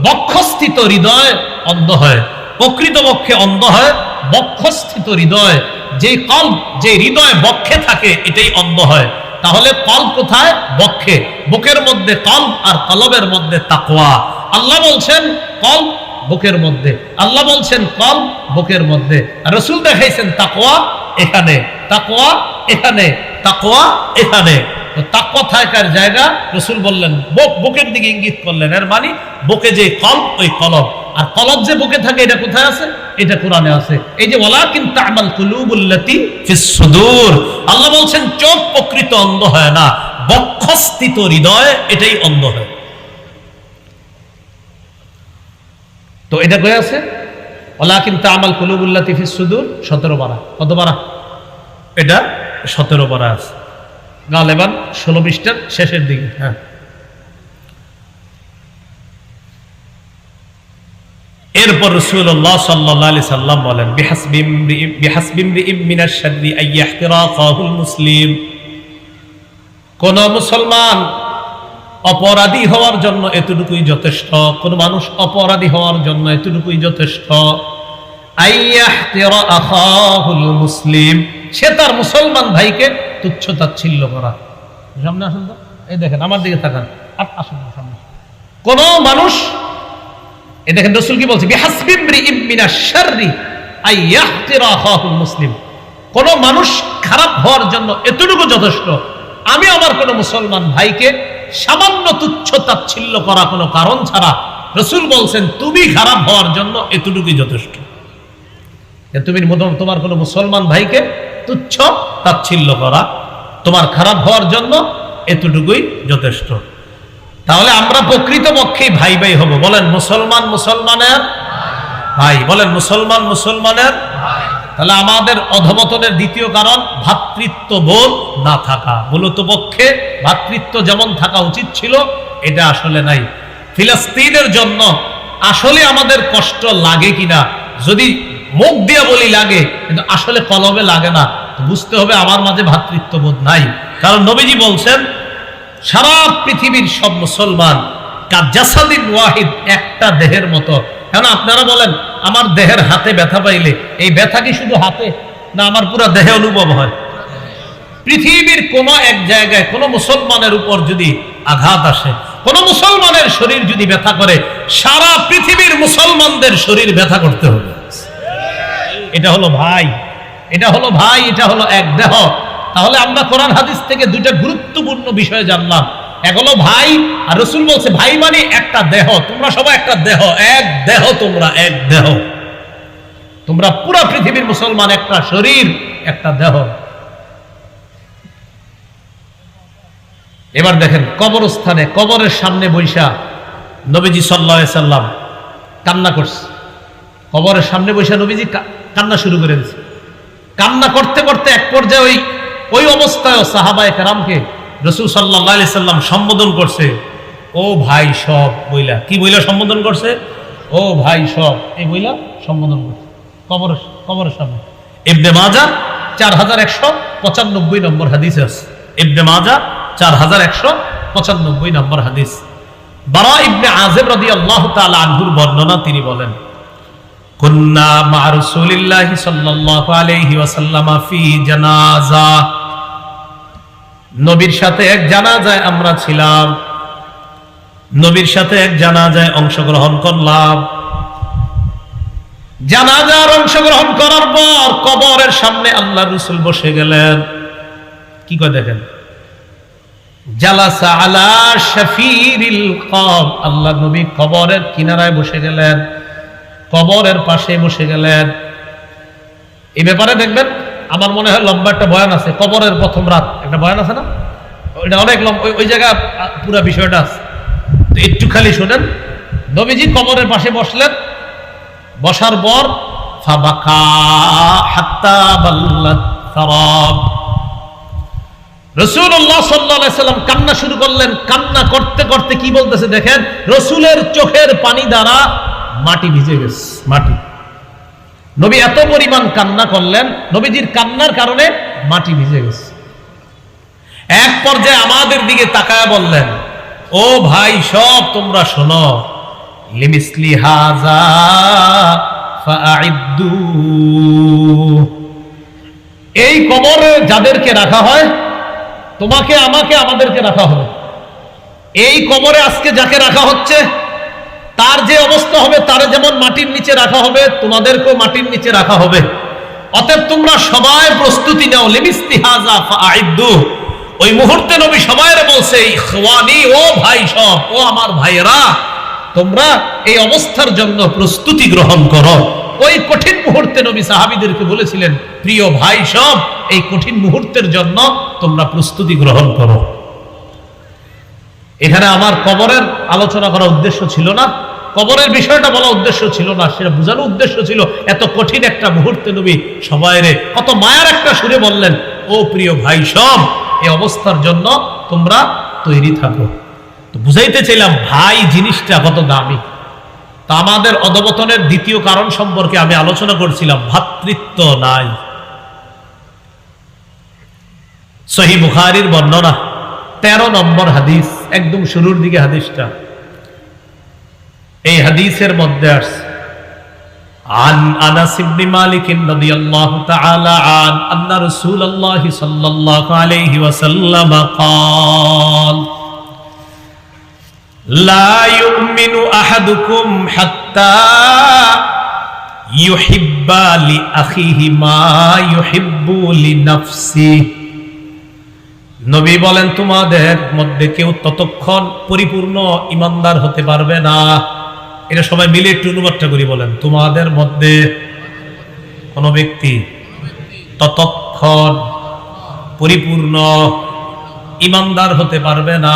A: বক্ষস্থিত হৃদয় অন্ধ হয়। প্রকৃতপক্ষে অন্ধ হয় বক্ষস্থিত হৃদয়। যে কলব, যে হৃদয় বক্ষে থাকে, এটাই অন্ধ হয়। তাহলে কলব কোথায়? বক্ষে। বুকের মধ্যে কলব, আর কলবের মধ্যে তাকওয়া। আল্লাহ বলছেন কলব বুকের মধ্যে, আল্লাহ বলছেন কলব বুকের মধ্যে। রাসূল দেখাইছেন তাকওয়া এখানে, তাকওয়া এখানে, তাকওয়া এখানে। তাকওয়া থাকার জায়গা রাসূল বললেন বুকের দিকে ইঙ্গিত করলেন, এর মানে বুকে যে কলব, ওই কলব। আর কলব যে বুকে থাকে এটা কোথায় আছে? এটা কোরআনে আছে। এই যে ওয়ালাকিন তা'মাল কুলুবুল্লাতী ফিস সুদূর, আল্লাহ বলছেন চোখ প্রকৃত অন্ধ হয় না, বক্ষস্থিত হৃদয় এটাই অন্ধ হয়। তো এটা কই আছে? ওয়ালাকিন তা'মাল কুলুবুল্লাতী ফিস সুদূর 17 পারা। কত পারা? এটা 17 পারা আছে, গালেবান 16 পৃষ্ঠার শেষের দিকে। হ্যাঁ, এরপর রাসূলুল্লাহ সাল্লাল্লাহু আলাইহি সাল্লাম বলেন বিহাসবি ইমরিইম মিনাশ শাররি আইয়াহতিরাকাহুল মুসলিম, কোন মুসলমান অপরাধী হওয়ার জন্য এতটুকুই যথেষ্ট, কোন মানুষ অপরাধী হওয়ার জন্য এতটুকুই যথেষ্ট, আইয়াহতিরা আখাহুল মুসলিম, সে তার মুসলমান ভাইকে তুচ্ছ তাচ্ছিল্য করা। সামনে আসুন তো, এই দেখেন আমার দিকে তাকান, আসুন সামনে। কোন মানুষ, এই দেখেন রাসূল কি বলছে, বিহাসবি ইমরিইম মিনাশ শাররি আইয়াহতিরা আখাহুল মুসলিম, কোন মানুষ খারাপ হওয়ার জন্য এতটুকু যথেষ্ট, আমি আমার কোন মুসলমান ভাইকে সামান্য তুচ্ছ তাচ্ছিল্য করা কোনো কারণ ছাড়া, রাসূল বলছেন তুমি খারাপ হওয়ার জন্য এতটুকুই যথেষ্ট। তুমি তোমার কোন মুসলমান ভাইকে তুচ্ছ তাচ্ছিল্য করা তোমার খারাপ হওয়ার জন্য এতটুকুই যথেষ্ট। তাহলে আমরা প্রকৃতপক্ষে ভাই ভাই হব। বলেন মুসলমান মুসলমানের ভাই, বলেন মুসলমান মুসলমানের ভাই। তাহলে আমাদের অধঃপতনের দ্বিতীয় কারণ ভ্রাতৃত্ববোধ না থাকা। মূলত পক্ষে ভ্রাতৃত্ব যেমন থাকা উচিত ছিল এটা আসলে নাই। ফিলিস্তিনের জন্য আসলে আমাদের কষ্ট লাগে কিনা, যদি মুখ দিয়ে বলি লাগে, কিন্তু আসলে কলবে লাগে না, বুঝতে হবে আমার মাঝে ভ্রাতৃত্ববোধ নাই। কারণ নবীজি বলছেন সারা পৃথিবীর সব মুসলমান কাজাসাদিন ওয়াহিদ, একটা দেহের মতো। কেন আপনারা বলেন আমার দেহের হাতে ব্যথা পাইলে এই ব্যথা কি শুধু হাতে, না আমার পুরো দেহে অনুভব হয়? পৃথিবীর কোন এক জায়গায় কোন মুসলমানের উপর যদি আঘাত আসে, কোন মুসলমানের শরীর যদি ব্যথা করে, সারা পৃথিবীর মুসলমানদের শরীর ব্যথা করতে হবে। এটা হলো ভাই, এটা হলো ভাই, এটা হলো এক দেহ। তাহলে আমরা কোরআন হাদিস থেকে দুইটা গুরুত্বপূর্ণ বিষয় জানলাম। এক হলো ভাই, আর রাসূল বলছে ভাই মানে একটা দেহ, তোমরা সবাই একটা দেহ, এক দেহ, তোমরা এক দেহ, তোমরা পুরো পৃথিবীর মুসলমান, একটা শরীর, একটা দেহ। এবার দেখেন কবরস্থানে, কবরের সামনে বৈশা নবীজি সাল্লাল্লাহু আলাইহি সাল্লাম কান্না করছে। কবরের সামনে বৈশা নবীজি কান্না শুরু করে দিয়েছে। কান্না করতে করতে এক পর্যায়ে ওই অবস্থায় সাহাবায়ে কেরামকে রাসূল সাল্লাল্লাহু আলাইহি সাল্লাম সম্বোধন করছে, ও ভাই সব বইলা। কি বইলা সম্বোধন করছে? ও ভাই সব, এই বইলা সম্বোধন করছে কবরের সামনে। ইবনে মাজাহ 4195 নম্বর হাদিস আছে। ইবনে মাজাহ 4195 নম্বর হাদিস। বারা ইবনে আযিব রাদিয়াল্লাহু তাআলা আনহুর বর্ণনা, তিনি বলেন কুন্না মা রাসূলিল্লাহি সাল্লাল্লাহু আলাইহি ওয়াসাল্লাম ফি জানাজা, নবীর সাথে এক জানাজায় আমরা ছিলাম, নবীর সাথে এক জানাজায় অংশগ্রহণ করলাম। জানাজার অংশগ্রহণ করার পর কবরের সামনে আল্লাহর রাসূল বসে গেলেন। কি কয় দেখেন, জালাসা আলা শাফিরিল কবর, আল্লাহ নবী কবরের কিনারায় বসে গেলেন, কবরের পাশে বসে গেলেন। এই ব্যাপারে দেখবেন আমার মনে হয় লম্বা একটা বয়ান আছে, কবরের প্রথম রাত একটা বয়ান আছে না, ওইটা অনেক লম্বা, ওই জায়গা পুরো বিষয়টা আছে। তো একটু খালি শুনেন। নবীজি কবরের পাশে বসলেন, বসার পর ফাবাকা হাত্তা বাল্লাত সারাব, রাসূলুল্লাহ সাল্লাল্লাহু আলাইহি সাল্লাম কান্না শুরু করলেন। কান্না করতে করতে কি বলতেছে দেখেন, রাসূলের চোখের পানি দ্বারা মাটি ভিজে গেছে, মাটি। নবী এত পরিমাণ কান্না করলেন, নবীজির কান্নার কারণে মাটি ভিজে গেছে। এক পর্যায়ে আমাদের দিকে তাকায় বললেন, ও ভাই সব তোমরা শোনো, লিমিসলি হাযা ফাআইদ্দু, এই কবরে যাদেরকে রাখা হয়, তোমাকে আমাকে আমাদেরকে রাখা হবে। এই কবরে আজকে যাকে রাখা হচ্ছে তার যে অবস্থা হবে, তার যেমন মাটির নিচে রাখা হবে, তোমাদেরকেও মাটির নিচে রাখা হবে। অতএব তোমরা সবাই প্রস্তুতি নাও, লিমিস্তিহাজা ফাআইদ্দু। ওই মুহূর্তে নবী সবাইরে বলছে, ইখওয়ানি, ও ভাই সব, ও আমার ভাইয়েরা, তোমরা এই অবস্থার জন্য প্রস্তুতি গ্রহণ করো। ওই কঠিন মুহূর্তে নবী সাহাবীদেরকে বলেছিলেন, প্রিয় ভাই সব, এই কঠিন মুহূর্তের জন্য তোমরা প্রস্তুতি গ্রহণ করো। এখানে আমার কবরের আলোচনা করার উদ্দেশ্য ছিল না, কবরের বিষয়টা বলা উদ্দেশ্য ছিল না, সেটা বোঝানো উদ্দেশ্য ছিল এত কঠিন একটা মুহূর্তে নবী সবাইরে কত মায়ার একটা সুরে বললেন, ও প্রিয় ভাই সব, এই অবস্থার জন্য তোমরা তৈরি থাকো। তো বুঝাইতে চাইলাম ভাই জিনিসটা কত দামি। তা আমাদের অধঃপতনের দ্বিতীয় কারণ সম্পর্কে আমি আলোচনা করছিলাম, ভ্রাতৃত্ব নাই। সহিহ বুখারীর বর্ণনা 13 নম্বর হাদিস, একদম শুরুর দিকে হাদিসটা। এই হাদিসের মধ্যে আসছে, عن أنس بن مالك رضي الله تعالى عنه أن رسول الله صلى الله عليه وسلم قال لا يؤمن أحدكم حتى يحب لأخيه ما يحب لنفسه। নবী বলেন, তোমাদের মধ্যে কেউ ততক্ষণ পরিপূর্ণ ঈমানদার হতে পারবে না। এটা সবাই মিলে একটু অনুবাদটা করি, বলেন, তোমাদের মধ্যে কোন ব্যক্তি ততক্ষণ পরিপূর্ণ ঈমানদার হতে পারবে না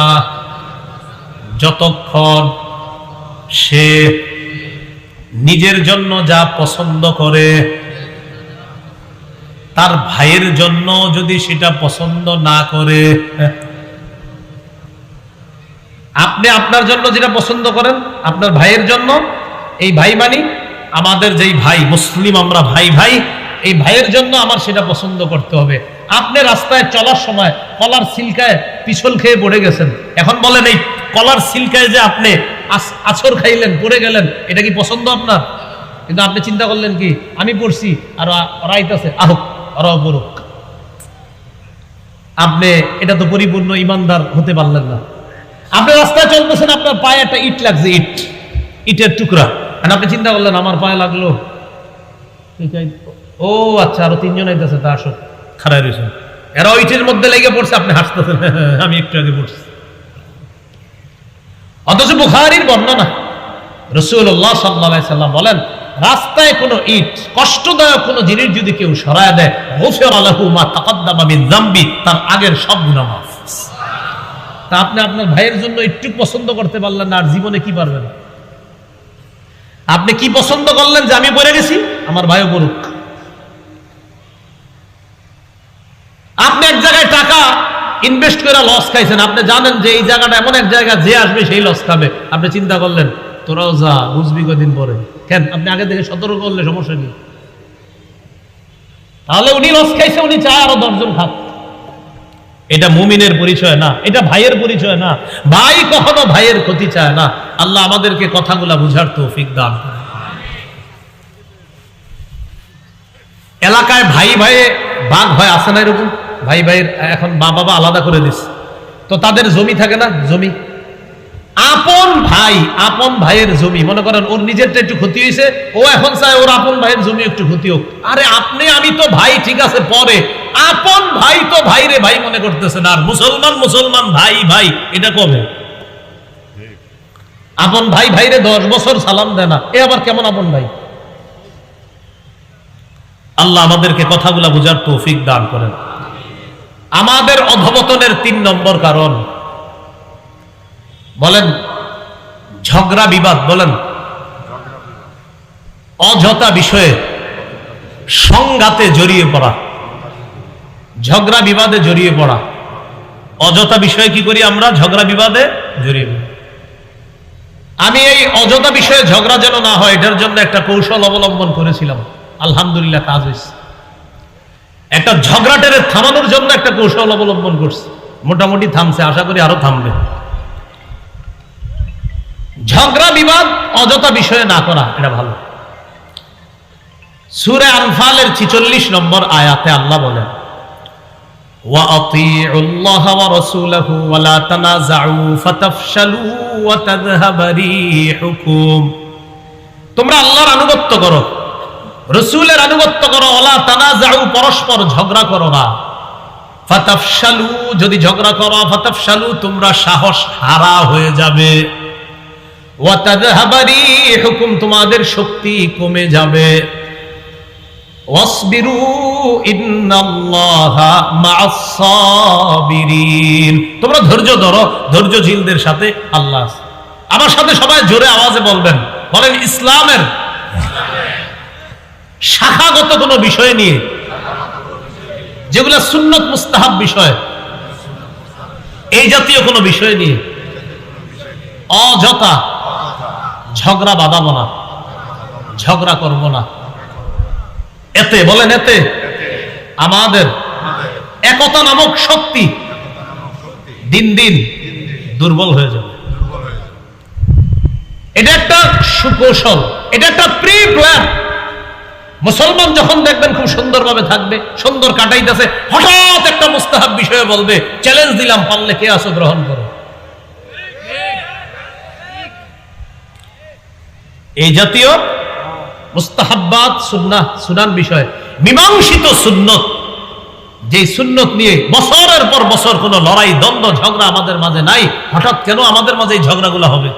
A: যতক্ষণ সে নিজের জন্য যা পছন্দ করে তার ভাইয়ের জন্য যদি সেটা পছন্দ না করে। আপনি আপনার জন্য যেটা পছন্দ করেন আপনার ভাইয়ের জন্য, এই ভাই মানি আমাদের যেই ভাই, মুসলিম আমরা ভাই ভাই, এই ভাইয়ের জন্য আমার সেটা পছন্দ করতে হবে। আপনি রাস্তায় চলার সময় কলার সিলকায় পিছল খেয়ে পড়ে গেছেন, এখন বলেন এই কলার সিলকায় যে আপনি আছর খাইলেন, পড়ে গেলেন, এটা কি পছন্দ আপনার? কিন্তু আপনি চিন্তা করলেন কি, আমি পড়ছি আর ওরা আইতাছে, আহুক ওরাও পড়ুক। আপনি এটা তো পরিপূর্ণ ঈমানদার হতে পারলেন না। আপনি রাস্তায় চলতেছেন, আপনার পায়ে একটা ইট লাগছে, ইটের টুকরা, আর আপনি চিন্তা করলেন আমার পায়ে লাগলো, ও আচ্ছা আরো 3 জন আইতেছে, তা আসো, খাড়াই রয়েছেন, এরা ইটের মধ্যে লেগে পড়ছে, আপনি হাসতেছেন, আমি একটু আগে পড়ছি। অথচ বুখারীর বর্ণনা, রাসূলুল্লাহ সাল্লাল্লাহু আলাইহি সাল্লাম বলেন, রাস্তায় কোনো ইট, কষ্টদায়ক কোনো জিনিস যদি কেউ সরায় দেয়, গুফিরা লাহু মা তাকাদ্দামা মিন যামবি, তার আগের সব গুনাহ মাফ। তা আপনি আপনার ভাইয়ের জন্য একটু পছন্দ করতে পারলেন না, আর জীবনে কি পারবেন? আপনি কি পছন্দ করলেন যে আমি পড়ে গেছি, আমার ভাইও পড়ুক। আপনি এক জায়গায় টাকা ইনভেস্ট করে লস খাইছেন, আপনি জানেন যে এই জায়গাটা এমন এক জায়গা যে আসবে সেই লস খাবে, আপনি চিন্তা করলেন তোরাও যা, বুঝবি কদিন পরে। কেন? আপনি আগে থেকে সতর্ক করলে সমস্যা নেই। তাহলে উনি লস খাইছে, উনি চায় আরো 10 জন খাক। এটা মুমিনের পরিচয় না, এটা ভাইয়ের পরিচয় না। ভাই কখনো ভাইয়ের ক্ষতি চায় না। আল্লাহ আমাদেরকে কথাগুলা বুঝার তৌফিক দান করেন। এলাকায় ভাই ভাইয়ে ভাগ হয়, আছে না এরকম? ভাই ভাইয়ের এখন বাবা আলাদা করে দিচ্ছে, তো তাদের জমি থাকে না, জমি আপন ভাইয়ের জমি, মনে করেন ওর নিজেরটা একটু ক্ষতি হয়েছে, ও এখন চায় ওর আপন ভাইয়ের জমি একটু ক্ষতি হোক। আরে আপনি আমি তো ভাই, ঠিক আছে, পরে আপন ভাই তো ভাইরে ভাই মনে করতেছেন, আর মুসলমান ভাই ভাই, এটা কবে? আপন ভাই ভাইরে 10 বছর সালাম দেয় না, এ আবার কেমন আপন ভাই? আল্লাহ আমাদেরকে কথাগুলা বুঝার তৌফিক দান করেন। আমাদের অধঃপতনের 3 নম্বর কারণ, বলেন, ঝগড়া বিবাদ, বলেন, অযথা বিষয়ে সংঘাতে জড়িয়ে পড়া, ঝগড়া বিবাদে জড়িয়ে পড়া। অযথা বিষয়ে কি করি আমরা? ঝগড়া বিবাদে জড়িয়ে পড়ি। আমি এই অযথা বিষয়ে ঝগড়া যেন না হয়, এটার জন্য একটা কৌশল অবলম্বন করেছিলাম, আলহামদুলিল্লাহ কাজ হয়েছে। একটা ঝগড়াটারে থামানোর জন্য একটা কৌশল অবলম্বন করছি, মোটামুটি থামছে, আশা করি আরো থামবে। ঝগড়া বিবাদ অযথা বিষয়ে না করা, এটা ভালো। সূরা আনফালের 46 নম্বর আয়াতে আল্লাহ বলেন, ওয়া আতিউল্লাহা ওয়া রাসূলাহু ওয়া লা তানাযাউ ফাতাফশালু ওয়া তাযহাবা রিহুকুম। তোমরা আল্লাহর আনুগত্য করো রাসূলের আনুগত্য করো, ওয়ালা তানাজাউ, পরস্পর ঝগড়া করো না, ফাতাফশালু, যদি ঝগড়া করো, ফাতাফশালু, তোমরা সাহস হারা হয়ে যাবে, ওয়া তাযহাবা রিহুকুম, তোমাদের শক্তি কমে যাবে, ওয়াসবিরু ইন্নাল্লাহা মা'আস সাবিরিন, তোমরা ধৈর্য ধরো, ধৈর্যশীলদের সাথে আল্লাহ আছে। আমার সাথে সবাই জোরে আওয়াজে বলবেন, বলেন ইসলামের শাখাগত কোনো বিষয় নিয়ে, যেগুলো সুন্নত মুস্তাহাব বিষয়, এই জাতীয় কোনো বিষয় নিয়ে অযথা ঝগড়া বাঁধাবো না, ঝগড়া করব না। এতে বলেন, এতে আমাদের একতা নামক শক্তি দিন দিন দুর্বল হয়ে যাবে। এটা একটা সুকৌশল, এটা একটা প্রি প্ল্যান। মুসলমান যখন দেখবেন খুব সুন্দরভাবে থাকবে, সুন্দর কাটাইতেছে, হঠাৎ একটা মুস্তাহাব বিষয়ে বলবে, চ্যালেঞ্জ দিলাম, পারলে কে আসো গ্রহণ করো। এই জাতীয় মুস্তাহাব্বাত, সুন্নাহ, সুনান বিষয়, মীমাংসিত সুন্নত, যে সুন্নত নিয়ে বছরের পর বছর কোনো লড়াই দ্বন্দ্ব ঝগড়া আমাদের মাঝে নাই, হঠাৎ কেন আমাদের মাঝে এই ঝগড়াগুলো হবে?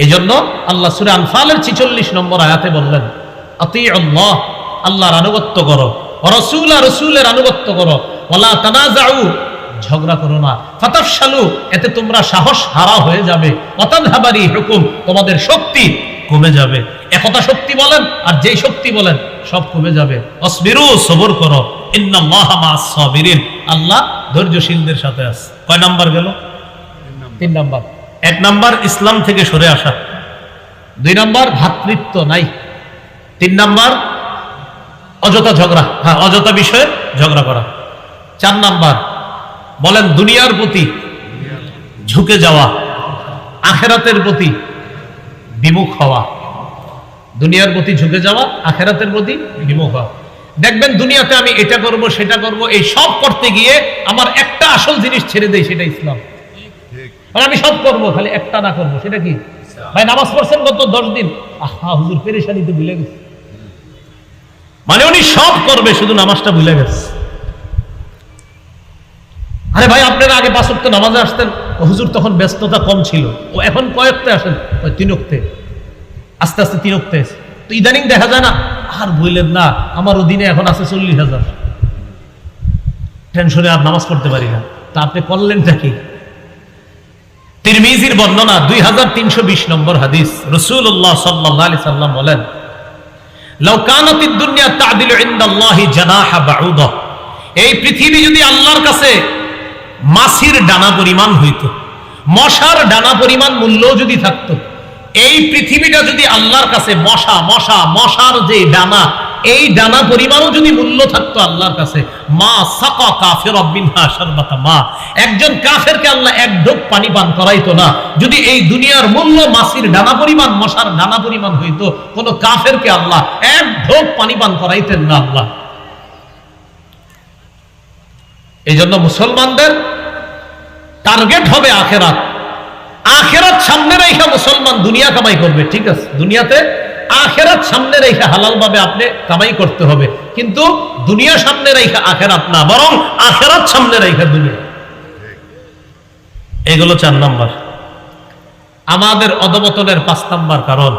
A: এই জন্য আল্লাহ সূরা আনফালের 46 নম্বর আয়াতে বললেন, আতিউল্লাহ, আল্লাহর আনুগত্য করো, ওয়া রাসূলা, রাসূলের আনুগত্য করো, ওয়ালা তানাজাউ, ঝগড়া করো না, ফাতাফশালু, এতে তোমরা সাহস হারা হয়ে যাবে, ওয়া তাযহাবা রিহুকুম, তোমাদের শক্তি কমে যাবে। একতা শক্তি বলেন আর যেই শক্তি বলেন সব কমে যাবে। ওয়াসবিরু, সবর করো, ইন্নাল্লাহা মা'আস সাবিরিন, আল্লাহ ধৈর্যশীলদের সাথে আছে। কয় নাম্বার গেল? 3 নাম্বার। 1 নাম্বার ইসলাম থেকে সরে আসা, 2 নাম্বার ভ্রাতৃত্ব নাই, 3 নাম্বার অযথা ঝগড়া, হ্যাঁ অযথা বিষয়ে ঝগড়া করা, 4 নাম্বার বলেন দুনিয়ার প্রতি ঝুঁকে যাওয়া, আখেরাতের প্রতি বিমুখ হওয়া। দুনিয়ার প্রতি ঝুঁকে যাওয়া, আখেরাতের প্রতি বিমুখ হওয়া। দেখবেন দুনিয়াতে আমি এটা করব সেটা করব, এই সব করতে গিয়ে আমার একটা আসল জিনিস ছেড়ে দেই, সেটা ইসলাম। মানে আমি সব করব, খালি একটা না করব, সেটা কি? ভাই নামাজ পড়ছেন গত 10 দিন, আহা হুজুর পেরেশানিতে ভুলে গেছে, মানে উনি সব করবে, শুধু নামাজটা ভুলে গেছে। আরে ভাই আপনারা আগে 5 ওয়াক্ত নামাজে আসতেন, হুজুর তখন ব্যস্ততা কম ছিল, ও এখন কয়েকটা আসেন, 3 ওয়াক্তে, আস্তে আস্তে 3 ওয়াক্তে। তো ইদানিং দেখা যায় না, আর বললেন না, আমার অধীনে এখন আছে 40,000, টেনশনে আর নামাজ পড়তে পারি না। তা আপনি করলেনটা কি? তিরমিজির বর্ণনা 2320 নম্বর হাদিস, রাসূলুল্লাহ সাল্লাল্লাহু আলাইহি সাল্লাম বলেন, লাউ কানাতিদ দুনিয়া তা'দিলু ইনদাল্লাহি জানাহা বাউদা, এই পৃথিবী যদি আল্লাহর কাছে মাছির ডানা পরিমাণ হইতো, মশার ডানা পরিমাণ মূল্য যদি থাকতো, এই পৃথিবীটা যদি আল্লাহর কাছে মশার যে ডানা, এই ডানা পরিমাণও যদি মূল্য থাকতো আল্লাহর কাছে, মা সাকা কাফিরা মিনহা শারবাতা মা, একজন কাফেরকে আল্লাহ এক ঢোক পানি পান করাইতো না। যদি এই দুনিয়ার মূল্য মাছির ডানা পরিমাণ, মশার ডানা পরিমাণ হইতো, কোন কাফেরকে আল্লাহ এক ঢোক পানি পান করাইতেন না আল্লাহ। এই জন্য মুসলমানদের টার্গেট হবে আখেরাত। আখেরাত সামনে রেখে মুসলমান দুনিয়া কামাই করবে, ঠিক আছে, দুনিয়াতে আখেরাত সামনে রেখে হালাল ভাবে আপনি কামাই করতে হবে, কিন্তু দুনিয়া সামনে রেখে আখেরাত না, বরং আখেরাত সামনে রেখে দুনিয়া। এগুলো 4 নাম্বার। আমাদের অধপতনের 5 নাম্বার কারণ,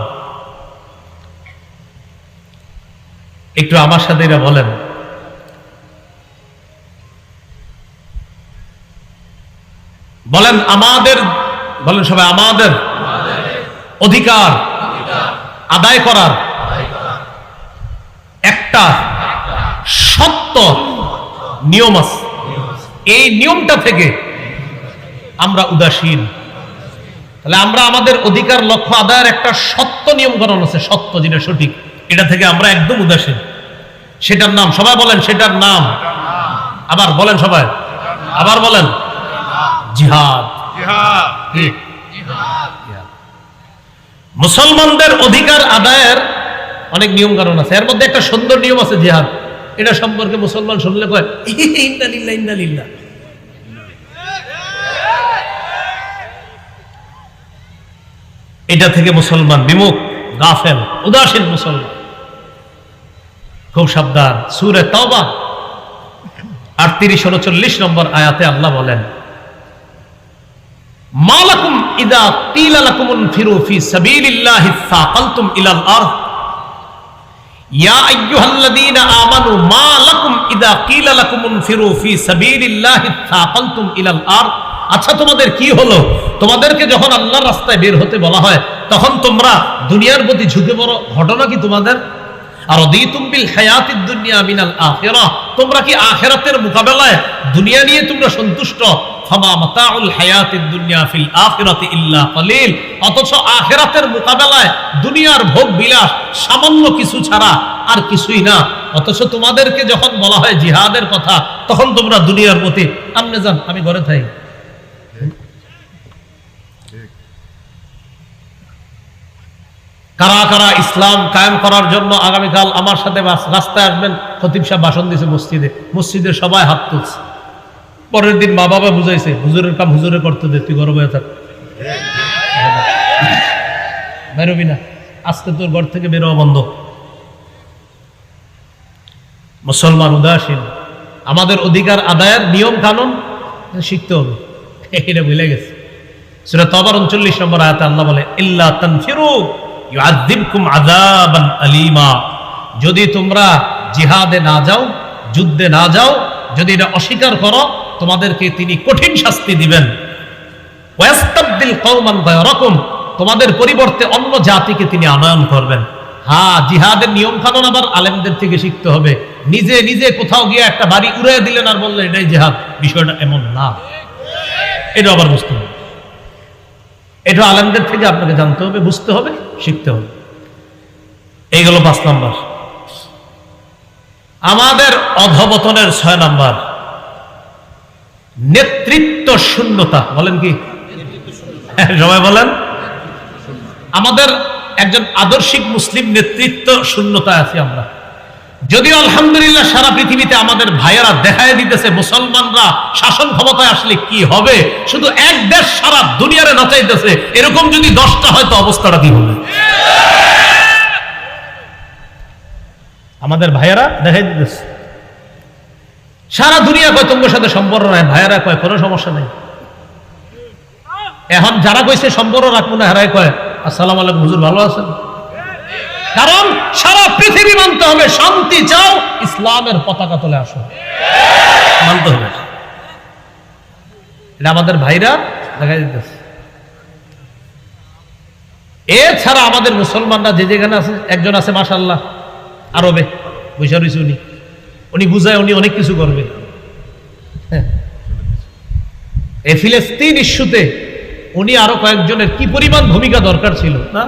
A: একটু আমার সাথে এরা বলেন, বলেন আমাদের, বলেন সবাই, আমাদের অধিকার আদায় করার একটা সত্য নিয়ম আছে, এই নিয়মটা থেকে আমরা উদাসীন। তাহলে আমরা আমাদের অধিকার লক্ষ্য আদায়ের একটা সত্য নিয়মকরণ আছে, সত্য যেটা সঠিক, এটা থেকে আমরা একদম উদাসীন। সেটার নাম, সবাই বলেন সেটার নাম, আবার বলেন সবাই, আবার বলেন জিহাদ। মুসলমানদের অধিকার আদায়ের অনেক নিয়ম কারণ আছে, এর মধ্যে একটা সুন্দর নিয়ম আছে জিহাদ। এটা সম্পর্কে মুসলমান শুনলে কয় ইন্না লিল্লাহ ইন্না লিল্লাহ। এটা থেকে মুসলমান বিমুখ। গাফেল, উদাসীন মুসলমান। খুব সাবধান। সূরা তাওবা 38-39 নম্বর আয়াতে আল্লাহ বলেন, মালাকুম ইদা কিলা লাকুম ইনফিরু ফি সাবিলিল্লাহি সাকালতুম ইলাল আরদ ইয়া আইয়ুহাল্লাযীনা আমানু মা লাকুম ইদা কিলা লাকুম ইনফিরু ফি সাবিলিল্লাহি সাকালতুম ইলাল আরদ। আচ্ছা, তোমাদের কি হলো? তোমাদেরকে যখন আল্লাহর রাস্তায় বের হতে বলা হয় তখন তোমরা দুনিয়ার প্রতি ঝুঁকে পড়ো। ঘটনা কি তোমাদের? আরদিতুম বিল হায়াতিদ দুনিয়া মিনাল আখিরাহ, তোমরা কি আখিরাতের মোকাবেলায় দুনিয়া নিয়ে তোমরা সন্তুষ্ট? ফামা মাতাউল হায়াতিদ দুনিয়া ফিল আখিরাতি ইল্লা কলিল, অথচ আখিরাতের মোকাবেলায় দুনিয়ার ভোগ বিলাস সামান্য কিছু ছাড়া আর কিছুই না। অথচ তোমাদেরকে যখন বলা হয় জিহাদের কথা তখন তোমরা দুনিয়ার প্রতি আমনে যান, আমি ঘরে থাকি। কারা কারা ইসলাম কায়েম করার জন্য আগামীকাল আমার সাথে রাস্তায় আসবেন? খতিব সাহেব ভাষণ দিয়েছে মসজিদে, মসজিদের সবাই হাত তুলছে। পরের দিন মা বাবা বুঝাইছে, হুজুরের কাম হুজুরে করতে দে, তুই গর্ব হয়ে থাক, বেরোবি না, আজকে তোর ঘর থেকে বেরোয়া বন্ধ। মুসলমান উদাসীন। আমাদের অধিকার আদায়ের নিয়ম কানুন শিখতে হবে, এটা ভুলে গেছে। সূরা তাওবা 39 নম্বর আয়াতে আল্লাহ বলে, ইল্লা তানফিরু ইউআযিবকুম আযাবান আলীমা, যদি তোমরা জিহাদে না যাও, যুদ্ধে না যাও, যদি এটা অস্বীকার করো, তোমাদেরকে তিনি কঠিন শাস্তি দিবেন। ওয়াস্তাবদিল কওমান গায়রাকুম, তোমাদের পরিবর্তে অন্য জাতিকে তিনি আনয়ন করবেন। হ্যাঁ, জিহাদের নিয়ম কানুন আবার আলেমদের থেকে শিখতে হবে। নিজে নিজে কোথাও গিয়ে একটা বাড়ি উড়িয়ে দিলেন আর বললেন এটাই জিহাদ, বিষয়টা এমন না। এটা আবার বুঝতে হবে, এটা আলেমদের থেকে আপনাকে জানতে হবে, বুঝতে হবে, শিখতে হবে। এই গেল 5 নম্বর। আমাদের অধঃপতনের 6 নম্বর, নেতৃত্ব শূন্যতা। বলেন কি? সবাই বলেন। আমাদের একজন আদর্শিক মুসলিম নেতৃত্ব শূন্যতা আছে আমরা। যদিও আলহামদুলিল্লাহ সারা পৃথিবীতে আমাদের ভাইয়েরা দেখায় দিতেছে মুসলমানরা শাসন ক্ষমতায় আসলে কি হবে, শুধু এক দেশ সারা দুনিয়ারে নাচাইতেছে। এরকম যদি 10টা হয় তো অবস্থাটা কি হবে? আমাদের ভাইয়েরা দেখাই দিতেছে সারা দুনিয়া, কয় তোমার সাথে সম্পর্ক নাই, ভাইয়েরা কয় কোনো সমস্যা নাই। এখন যারা কইছে সম্পর্ক রাখবো না, হেরাই কয় আসসালামু আলাইকুম হুজুর, ভালো আছেন। কারণ সারা পৃথিবী মানতে হবে, শান্তি চাও ইসলামের পতাকা তলে আসো, মানতে হবে। এটা আমাদের ভাইরা দেখা দিতেছে। এছাড়া আমাদের মুসলমানরা যে যেখানে আছে, একজন আছে মাশাআল্লাহ আরবে বৈশা রয়েছে, উনি বুঝায়, উনি অনেক কিছু করবে। এই ফিলিস্তিন ইস্যুতে উনি আরো কয়েকজনের কি পরিমাণ ভূমিকা দরকার ছিল না?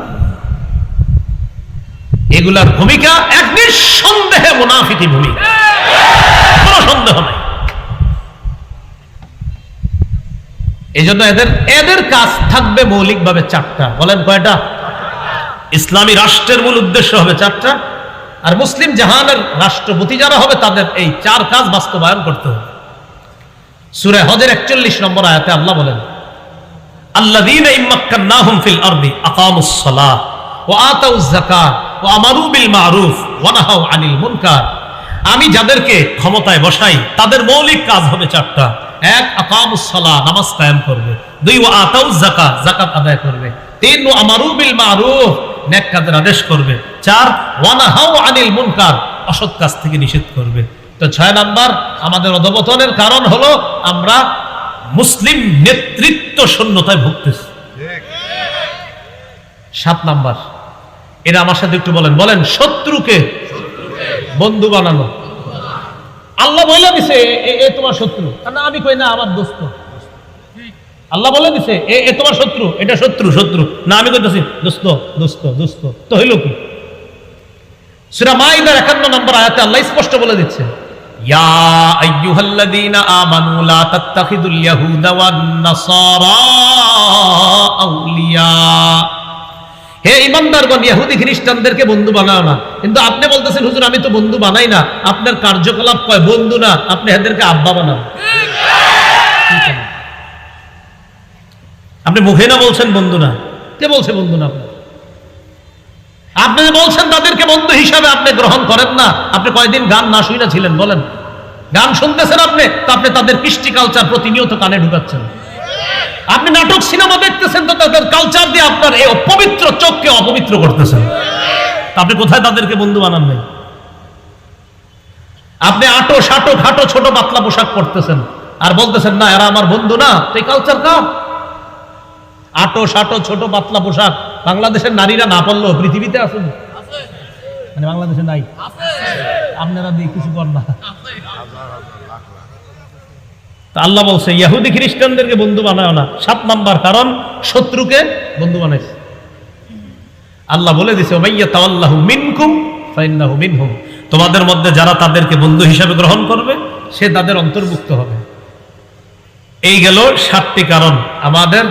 A: এগুলার ভূমিকা এক নিঃসন্দেহে মুনাফিকি ভূমিকা, কোনো সন্দেহ নাই। এই জন্য এদের কাজ থাকবে মৌলিকভাবে 4টা। বলেন কয়টা? ইসলামী রাষ্ট্রের মূল উদ্দেশ্য হবে 4টা, আর মুসলিম জাহানের রাষ্ট্রপতি যারা হবে তাদের এই 4 কাজ বাস্তবায়ন করতে হবে। সূরা হজের 41 নম্বর আয়াতে আল্লাহ বলেন, আল্লাযীনা ইম্মাক্কান্নাহুম ফিল আরদি আকামুস সালাহ ওয়া আতাউয যাকাত ওয়া আমারু বিল মারুফ ওয়া নাহাউ আনিল মুনকার। আমি যাদেরকে ক্ষমতায় বসাই তাদের মৌলিক কাজ হবে 4টা। 1, আকামুস সালাহ, নামাজ কায়েম করবে। 2, ওয়া আতাউয যাকাত, যাকাত আদায় করবে। 3, ওয়া আমারু বিল মারুফ, নেক কাজের আদেশ করবে। 4, ওয়া নাহাউ আনিল মুনকার, অসৎ কাজ থেকে নিষেধ করবে। তো 6 নাম্বার আমাদের অধঃপতনের কারণ হলো আমরা মুসলিম নেতৃত্ব শূন্যতায় ভুগতেছি। 7 নাম্বার, এটা আমার সাথে একটু বলেন। বলেন, শত্রুকে বন্ধু বানানো। আল্লাহ বলে দিছে এ তোমার শত্রু, না আমি কই না আমার দোস্ত। আল্লাহ বলে দিছে এ তোমার শত্রু, এটা শত্রু শত্রু, না আমি কইতাছি দোস্ত দোস্ত দোস্ত। তো হইল কি? সূরা মাইদার 51 নম্বর আয়াতে আল্লাহ স্পষ্ট বলে দিচ্ছে, ইয়া আইয়ুহাল্লাযীনা আমানু লা তাত্তাখিযুল ইয়াহুদা ওয়ান নাসারা আউলিয়া। হে ঈমানদারগণ, ইহুদি খ্রিস্টানদেরকে বন্ধু বানাও না। কিন্তু আপনি বলতেছেন হুজুর আমি তো বন্ধু বানাই না, আপনার কার্যকলাপ কয় বন্ধু না, আপনি এদেরকে আব্বা বানান। আপনি মুখে না বলছেন বন্ধু না, কে বলছে বন্ধু না? আপনার আপনি যে বলছেন তাদেরকে বন্ধু হিসাবে আপনি গ্রহণ করেন না, আপনি কয়দিন গান না শুনে ছিলেন বলেন? গান শুনতেছেন আপনি, তো আপনি তাদের কৃষ্টি কালচার প্রতিনিয়ত কানে ঢুকাচ্ছেন। আপনি নাটক সিনেমা দেখতেছেন, তো তাদের কালচার দিয়ে আপনার এই অপবিত্র চোখকে অপবিত্র করতেছেন। আপনি কোথায় তাদেরকে বন্ধু বানান নাই? আপনি আটো শাটো খাটো ছোট পাতলা পোশাক পরতেছেন আর বলতেছেন না এরা আমার বন্ধু না। তো এই কালচার কার? আটো শাটো ছোট পাতলা পোশাক বাংলাদেশের নারীরা না পড়লেও পৃথিবীতে আছে, মানে বাংলাদেশে নাই। আপনারা দিয়ে কিছু কর না। আল্লাহ বলছে ইহুদি খ্রিস্টানদেরকে বন্ধু বানায় না। 7 নাম্বার কারণ, শত্রুকে বন্ধু বানাইছে। আল্লাহ বলে দিছে ওমাইয়া তাওয়াল্লাহু মিনকুম ফাইন্নাহু মিনহুম, তোমাদের মধ্যে যারা তাদেরকে বন্ধু হিসেবে গ্রহণ করবে সে তাদের অন্তর্ভুক্ত হবে। এই গেল 7টি কারণ আমাদের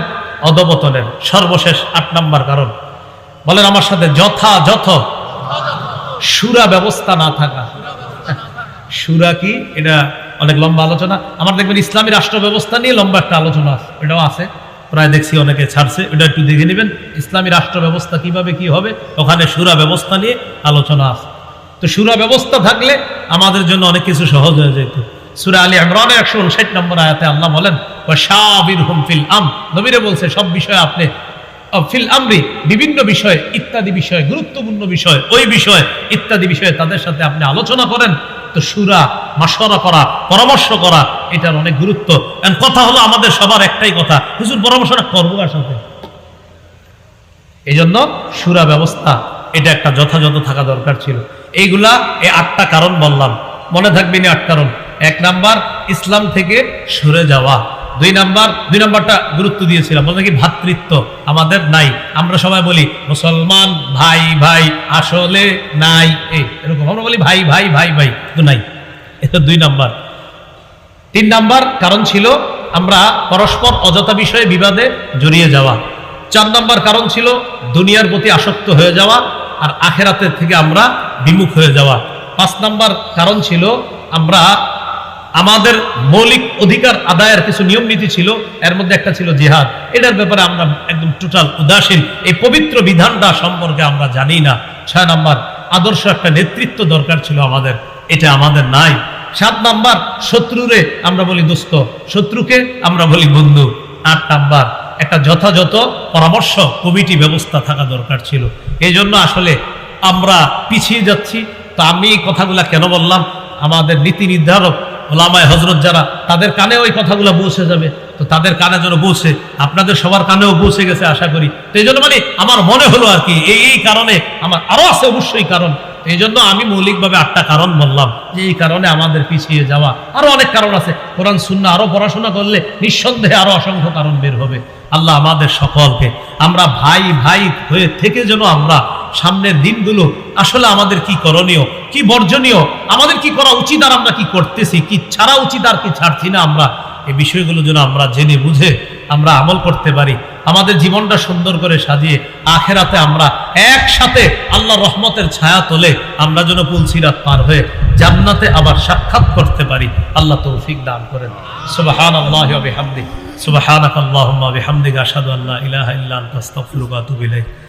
A: অধপতনের। সর্বশেষ 8 নাম্বার কারণ, বলেন আমার সাথে, যথাযথ সুরা ব্যবস্থা না থাকা। সুরা কি? এটা অনেক লম্বা আলোচনা। আমার দেখবেন ইসলামী রাষ্ট্র ব্যবস্থা নিয়ে লম্বা একটা আলোচনা আছে, এটাও আছে, প্রায় দেখছি অনেকে ছাড়ছে, এটা একটু দেখে নেবেন। ইসলামী রাষ্ট্র ব্যবস্থা কিভাবে কি হবে, ওখানে সুরা ব্যবস্থা নিয়ে আলোচনা আছে। তো সুরা ব্যবস্থা থাকলে আমাদের জন্য অনেক কিছু সহজ হয়ে যেত। সূরা আলী ইমরানের 159 নম্বর আয়াতে আল্লাহ বলেন ওয়াশাবিরহুম ফিল নবীরে বলছে সব বিষয়ে আপনি ফিল আমরি, বিভিন্ন বিষয় ইত্যাদি বিষয়, গুরুত্বপূর্ণ বিষয়, ওই বিষয় ইত্যাদি বিষয়ে তাদের সাথে আপনি আলোচনা করেন। তো সুরা মাশওয়ারা করা, পরামর্শ করা, এটার অনেক গুরুত্ব। কারণ কথা হলো আমাদের সবার একটাই কথা, হুজুর পরামর্শটা করবো কার সাথে? এই জন্য সুরা ব্যবস্থা এটা একটা যথাযথ থাকা দরকার ছিল। এইগুলা এই 8টা কারণ বললাম, মনে থাকবে না 8 কারণ। 1 নাম্বার ইসলাম থেকে সরে যাওয়া। 2 নাম্বারটা গুরুত্ব দিয়েছিলাম, বলতে কি ভ্রাতৃত্ব আমাদের নাই। আমরা সবাই বলি মুসলমান ভাই ভাই, আসলে নাই। এরকম আমরা বলি ভাই ভাই ভাই ভাই, কিন্তু নাই। এটা 2 নাম্বার। 3 নাম্বার কারণ ছিল আমরা পরস্পর অযথা বিষয়ে বিবাদে জড়িয়ে যাওয়া। 4 নাম্বার কারণ ছিল দুনিয়ার প্রতি আসক্ত হয়ে যাওয়া আর আখেরাতের থেকে আমরা বিমুখ হয়ে যাওয়া। 5 নাম্বার কারণ ছিল আমরা আমাদের মৌলিক অধিকার আদায়ের কিছু নিয়ম নীতি ছিল, এর মধ্যে একটা ছিল জিহাদ। এটার ব্যাপারে আমরা একদম টোটাল উদাসীন, এই পবিত্র বিধানটা সম্পর্কে আমরা জানি না। 6 নাম্বার আদর্শ একটা নেতৃত্ব দরকার ছিল আমাদের, এটা আমাদের নাই। 7 নাম্বার শত্রুরে আমরা বলি দোস্ত, শত্রুকে আমরা বলি বন্ধু। 8 নাম্বার একটা যথাযথ পরামর্শ কমিটি ব্যবস্থা থাকা দরকার ছিল। এই জন্য আসলে আমরা পিছিয়ে যাচ্ছি। তো আমি এই কথাগুলা কেন বললাম, আমাদের নীতি নির্ধারক ওলামায়ে হযরত যারা, তাদের কানে ওই কথাগুলো পৌঁছে যাবে। তো তাদের কানে যেন পৌঁছে, আপনাদের সবার কানেও পৌঁছে গেছে আশা করি। তো এই জন্য মানে আমার মনে হলো আর কি, এই কারণে আমার আরো আছে অবশ্যই কারণ। এই জন্য আমি মৌলিকভাবে 8টা কারণ বললাম, যে এই কারণে আমাদের পিছিয়ে যাওয়া। আরো অনেক কারণ আছে, কোরআন সুন্নাহ আরো পড়াশোনা করলে নিঃসন্দেহে আরো অসংখ্য কারণ বের হবে। আল্লাহ আমাদের সকলকে আমরা ভাই ভাই হয়ে থেকে যেন আমরা সামনের দিনগুলো আসলে আমাদের কি করণীয়, কি বর্জনীয়, আমাদের কি করা উচিত আর আমরা কি করতেছি, কি ছাড়া উচিত আর কি ছাড়ছি না, আমরা এই বিষয়গুলো যেন আমরা জেনে বুঝে আমরা আমল করতে পারি। আমাদের জীবনটা সুন্দর করে সাজিয়ে আখেরাতে আমরা একসাথে আল্লাহ রহমতের ছায়া তোলে আমরা যেন পুলসিরাত পার হয়ে জান্নাতে আবার সাক্ষাৎ করতে পারি। আল্লাহ তৌফিক দান করেন। সুবহানাল্লাহি ওয়া বিহামদিহি, সুবহানাকাল্লাহুম্মা ওয়া বিহামদিকা আশহাদু আল্লা ইলাহা ইল্লা আনতা আস্তাগফিরুকা ওয়া আতুবু ইলাইক।